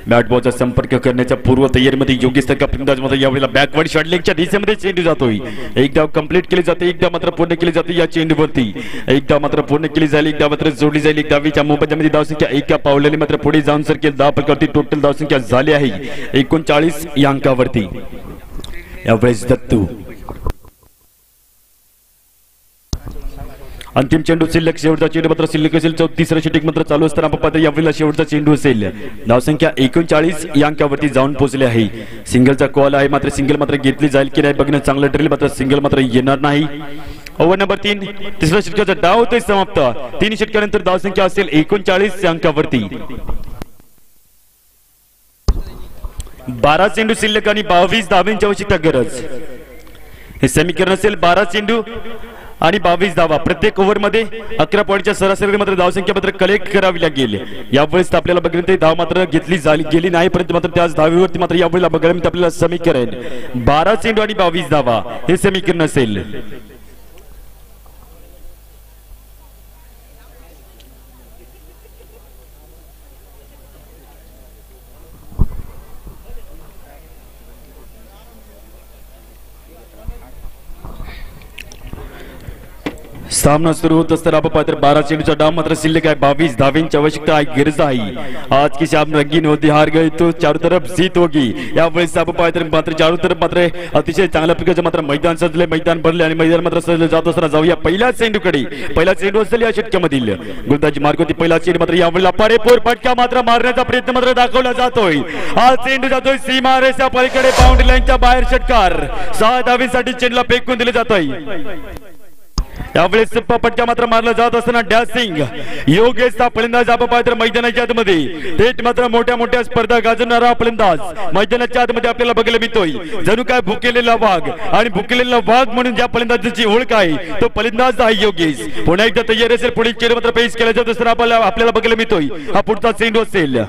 बॅट बॉलचा संपर्क करण्याच्या पूर्व तयारीमध्ये योग्य सरका फलंदाज मात्र यावेळेला बॅकवर्ड शॉट लेगच्या दिशेमध्ये चेंडू जातोय. एकदा कंप्लीट केली जाते, एकदा मात्र पूर्ण केली जाते या चेंडूवरती. एकदा मात्र पूर्ण केली जाईल, एकदा मात्र जोडली जाईल. एक धावेच्या मोबदल्यामध्ये धावसंख्या एका पावलाने मात्र पुढे जाऊन सरकेल. 10 प्रकारची टोटल धावसंख्या झाली आहे 39 या अंकावरती. यावेळेस दत्तू अंतिम चेंडू शिल्लक, शेवटचा चेंडू मात्र शिल्लक असेल. तिसरं षटक मात्र चालू असताना आपण पाहतो यावेळेला शेवटचा चेंडू असेल. धावसंख्या 39 या अंकावरती जाऊन पोहोचले आहे. सिंगलचा कॉल आहे, मात्र सिंगल मात्र घेतली जाईल की नाही बघणं चांगलं ठरेल. मात्र सिंगल मात्र येणार नाही. ओव्हर नंबर 3, तिसऱ्या षटकाचा डाव होतोय समाप्त. 3 षटकानंतर धावसंख्या असेल 39 या अंकावरती. 12 चेंडू शिल्लक आणि 22 धावांची आवश्यकता गरज. हे समीकरण असेल 12 चेंडू आणि 22 धावा. प्रत्येक ओव्हर मध्ये 11 पॉईंटच्या सरासरी मात्र धावसंख्या मात्र कलेक्ट करावी लागेल. यावेळेस आपल्याला बघितलं धाव मात्र घेतली गेली नाही, परंतु मात्र त्याच धावेवरती मात्र यावेळेला बघायला आपल्याला समीकरण 12 चेंडू आणि 22 धावा हे समीकरण असेल. सामना सुरू होत असताना आपण पाहतो 12 चेंडूचा डाव मात्र शिल्लक आहे. 22 धावांची आवश्यकता आहे, गरज आहे. आज की शाम रंगीन होती, हार गई तो चारों तरफ जीत होगी. यावेळेस आपण पाहतो मात्र चारों तरफ मात्र अतिशय चांगल्या प्रकारचे मात्र मैदान सजले, मैदान भरले आणि मैदान मात्र सजलं जात असताना जाऊया पहिल्या चेंडूकडे. पहिला चेंडू असेल या षटकामधील गोलंदाजी मार्ग होती. पहिला चेंडू मात्र यावेळेला पारेपोर फटका मात्र मारण्याचा प्रयत्न मात्र दाखवला जातोय. हा चेंडू जातोय सीमारेषा पलीकडे, बाउंड्री लाईनच्या बाहेर. षटकार 6 धावेसाठी चेंडूला फेकून दिले जातोय. यावेळेस फटका मात्र मारला जात असताना डॅसिंग योगेशचा फलंदाज आपण पाहतो मैदानाच्या आतमध्ये. थेट मात्र मोठ्या मोठ्या स्पर्धा गाजवणारा फलंदाज मैदानाच्या आतमध्ये आपल्याला बघायला मिळतोय. जणू काय भुकेलेला वाघ, आणि भुकेलेला वाघ म्हणून ज्या फलंदाजाची ओळख आहे तो फलंदाज आहे योगेश. पुन्हा एकदा तयार असेल, पुढील चेंडू मात्र पेश केला जात असताना आपल्याला बघायला मिळतोय. हा पुढचा चेंडू असेल.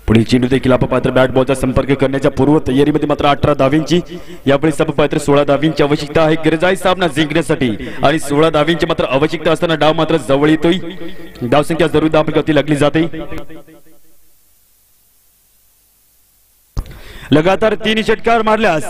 पुढील चेंडू देखील आपण पात्र बॅट बॉलचा संपर्क करण्याच्या पूर्व तयारीमध्ये मात्र 18 धावांची यावेळेस आपण पात्र 16 धावांची आवश्यकता आहे, गरज आहे सामना जिंकण्यासाठी. आणि 16 धावांची मात्र आवश्यकता असताना डाव मात्र जवळ येतोय. धावसंख्या जरूर धावपैकी लागली जाते. लगातार 3 षटकार मारल्यास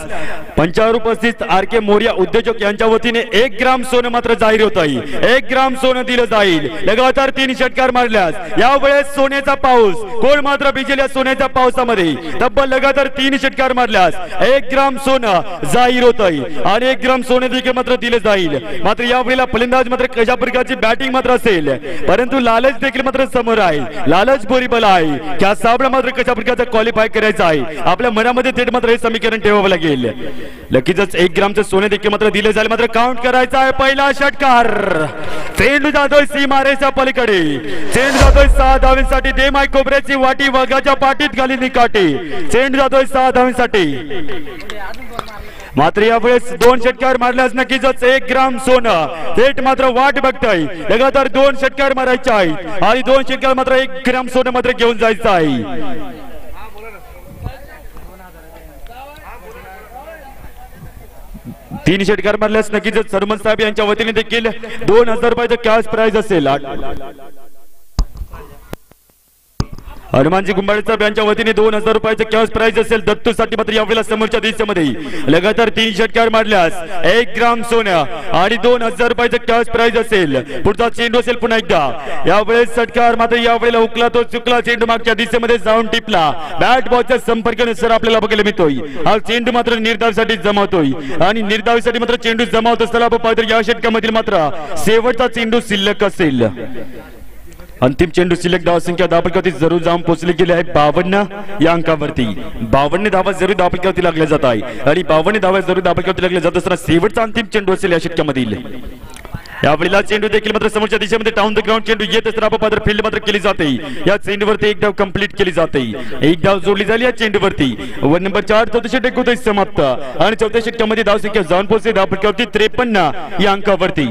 55 उपस्थित आर के मोरिया उद्योजक यांच्या वतीने 1 ग्राम सोनं मात्र जाहीर होत आहे. 1 ग्राम सोनं दिलं जाईल. लगातार 3 षटकार मारल्यास यावेळेस सोन्याचा पाऊस. कोण मात्र भिजेल या सोन्याच्या पावसामध्ये. तब्बल लगातार 3 षटकार मारल्यास 1 ग्राम सोनं जाहीर होत आहे आणि 1 ग्राम सोनं देखील मात्र दिलं जाईल. मात्र यावेळेला फलंदाज मात्र कशा प्रकारची बॅटिंग मात्र असेल, परंतु लालच देखील मात्र समोर आहे. लालच बोरीबल आहे. त्या सामना मात्र कशा प्रकारचा क्वालिफाय करायचा आहे आपल्या मध्ये थेट मात्र हे समीकरण ठेवावं लागेल. लगेचच 1 ग्रामचं सोने देखील मात्र दिले जाईल. मात्र काउंट करायचा आहे. पहिला षटकार. चेंडू जातोय सीमारेषा पलीकडे. चेंडू जातोय 6 धावांसाठी. दे माय कोबऱ्याची वाटी वाघाच्या पाठीत घाली निकाटी. चेंडू जातोय 6 धावांसाठी. मात्र यावेळेस 2 षटकार मारल्यास नक्कीच 1 ग्राम सोनं थेट मात्र वाट बघताय. लगातार 2 षटकार मारायचे आहेत आणि 2 षटकार मात्र 1 ग्राम सोनं मात्र घेऊन जायचं आहे. 3 षटकार मारल्यास नक्कीच सरमन साहेब यांच्या वतीने देखील 2000 रुपयाचं कॅश प्राइज असेल. हनुमानजी गुंबाळेसाहेब यांच्या वतीने 2000 रुपयाचं कॅश प्राइज असेल. दत्तूसाठी मात्र यावेळेला समोरच्या दिशेमध्ये लगातार 3 षटकार मारल्यास 1 ग्राम सोनं आणि 2000 रुपयाचं कॅश प्राइज असेल. पुढचा चेंडू असेल पुन्हा एकदा. यावेळेस षटकार मात्र यावेळेला हुकला तो चुकला. चेंडू मागच्या दिशेमध्ये जाऊन टिपला. बॅट बॉलच्या संपर्कानुसार आपल्याला बघायला मिळतोय. हा चेंडू मात्र निर्धावासाठी जमावतोय आणि निर्धावासाठी मात्र चेंडू जमावत असताना आपण पाहतो या षटकामधील मात्र शेवटचा चेंडू शिल्लक असेल. अंतिम चेंडू शिल्लक धावसंख्या धावपैकी जरूर जाऊन पोहोचली गेली आहे 52 या अंकावरती. 52 धावा जरूर धावपैकी लागल्या जात आहे आणि 52 धावा जरूर धावपैकी लागल्या जात असताना शेवटचा अंतिम चेंडू असेल या षटकामधील. यावेळेला चेंडू देखील मात्र समोरच्या दिशेमध्ये टाउन द ग्राउंड चेंडू येत असताना आपण पात्र फील्ड मात्र केली जाते. या चेंडूवरती 1 धाव कंप्लीट केली जाते. 1 धाव जोडली झाली या चेंडूवरती. ओव्हर नंबर 4 चौथे षटक होते समाप्त आणि चौथ्या षटकामध्ये धावसंख्या जाऊन पोहोचली धावपैकी 53 या अंकावरती.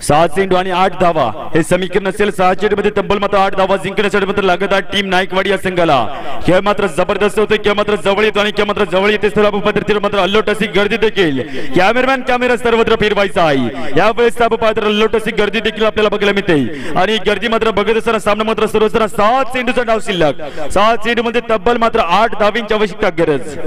सहा चेंडू आणि 8 धावा हे समीकरण असेल. 6 चेंडूमध्ये तब्बल मात्र 8 धावा जिंकण्यासाठी मात्र लागत आहे टीम नाईकवाडी या संघाला. खेळ मात्र जबरदस्त होते. खेळ मात्र जवळ येतो आणि खेळ मात्र जवळ येते पद्धतीने मात्र अल्लोट अशी गर्दी देखील. कॅमेरामॅन कॅमेरा सर्वत्र फिरवायचा आहे. यावेळेस आपण पाहतो अल्लोट अशी गर्दी देखील आपल्याला बघायला मिळते आणि गर्दी मात्र बघत असताना सामना मात्र सुरू असताना 6 चेंडूचा डाव शिल्लक. 6 चेंडूमध्ये तब्बल मात्र 8 धावांची आवश्यकता गरज.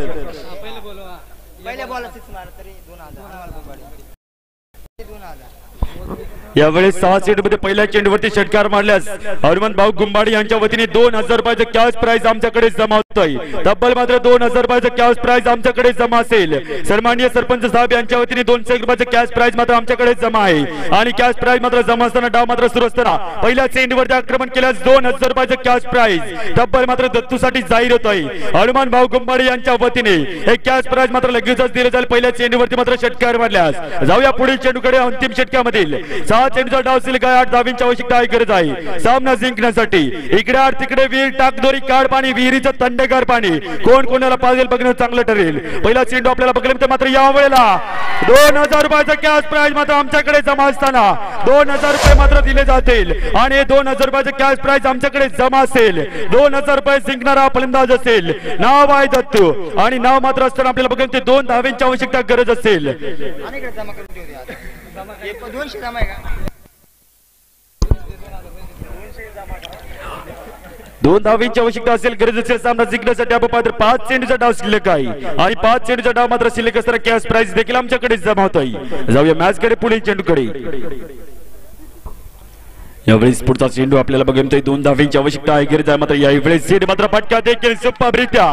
यावेळेस 6 चेंडूमध्ये पहिल्या चेंडूवरती षटकार मारल्यास हनुमंत भाऊ गुंबाडी यांच्या वतीने 2000 रुपयाचं कॅश प्राइज आमच्याकडे जमा होतोय. तब्बल मात्र 2000 रुपयाचं कॅश प्राइज आमच्याकडे जमा असेल. सन्माननीय सरपंच साहेब यांच्या वतीने 200 रुपयाचं कॅश प्राइज मात्र आमच्याकडे जमा आहे आणि कॅश प्राइज मात्र जमा असताना डाव मात्र सुरू असताना पहिल्या चेंडूवरती आक्रमण केल्यास 2000 रुपयाचं कॅश प्राइज तब्बल मात्र दत्तूसाठी जाहीर होतोय. हनुमान भाऊ गुंबाडी यांच्या वतीने हे कॅश प्राइज मात्र लगेचच दिलं जाईल. पहिल्या चेंडूवरती मात्र षटकार मारल्यास जाऊया पुढील चेंडूकडे. अंतिम षटकामधील 6 चेंडूचा डाव शिल्लक 8 धावींची आवश्यकता आहे. गरज आहे सामना जिंकण्यासाठी. इकडे आड तिकडे विहीर टाकदोरी काळ पाणी विहिरीचं थंडगार पाणी कोण कोणाला पाजेल बघणं चांगलं ठरेल. पहिला चेंडू आपल्याला बघले मात्र या वेळेला 2000 रुपयाचा कॅश प्राइज मात्र आमच्याकडे जमा असताना 2000 रुपये मात्र दिले जातील आणि 2000 रुपयाचे कॅश प्राइज आमच्याकडे जमा असेल. 2000 रुपये जिंकणारा फलंदाज असेल. नाव आहे दत्तू आणि नाव मात्र असताना आपल्याला बघून ते 2 धावेंची आवश्यकता गरज असेल. 2 धावेंची आवश्यकता असेल. गरज असेल सामना जिंकण्यासाठी. आपण पात्र 5 चेंडूचा डाव शिल्लक आहे आणि 5 चेंडूचा डाव मात्र शिल्लक असताना कॅश प्राइज देखील आमच्याकडे जमा होत आहे. जाऊया मॅच कडे पुढील चेंडूकडे. यावेळेस पुढचा चेंडू आपल्याला बघून 2 धावेंची आवश्यकता आहे. गरज आहे मात्र यावेळेस सीड मात्र फटका देखील सुपररित्या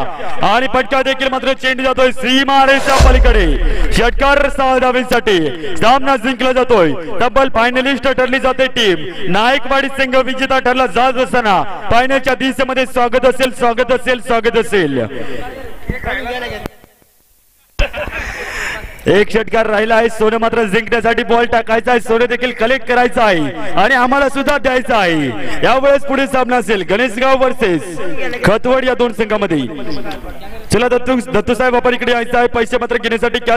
आणि फटका देखील मात्र चेंडू जातोय सीमारेषा पलीकडे. षटकार 6 धावेंसाठी. सामना जिंकला जातोय. तब्बल फायनलिस्ट ठरली जाते टीम. नायकवाडी संघ विजेता ठरला जात असताना फायनलच्या दिशेमध्ये स्वागत असेल स्वागत असेल स्वागत असेल. एक षटकार राहिला आहे. सोनं मात्र जिंकण्यासाठी बॉल टाकायचा आहे. सोनं देखील कलेक्ट करायचं आहे आणि आम्हाला सुद्धा द्यायचं आहे. यावेळेस पुढे सामना असेल गणेशगाव वर्सेस खतवड या 2 संघामध्ये. चला दत्तू साहेब आपण इकडे यायचं आहे. पैसे मात्र घेण्यासाठी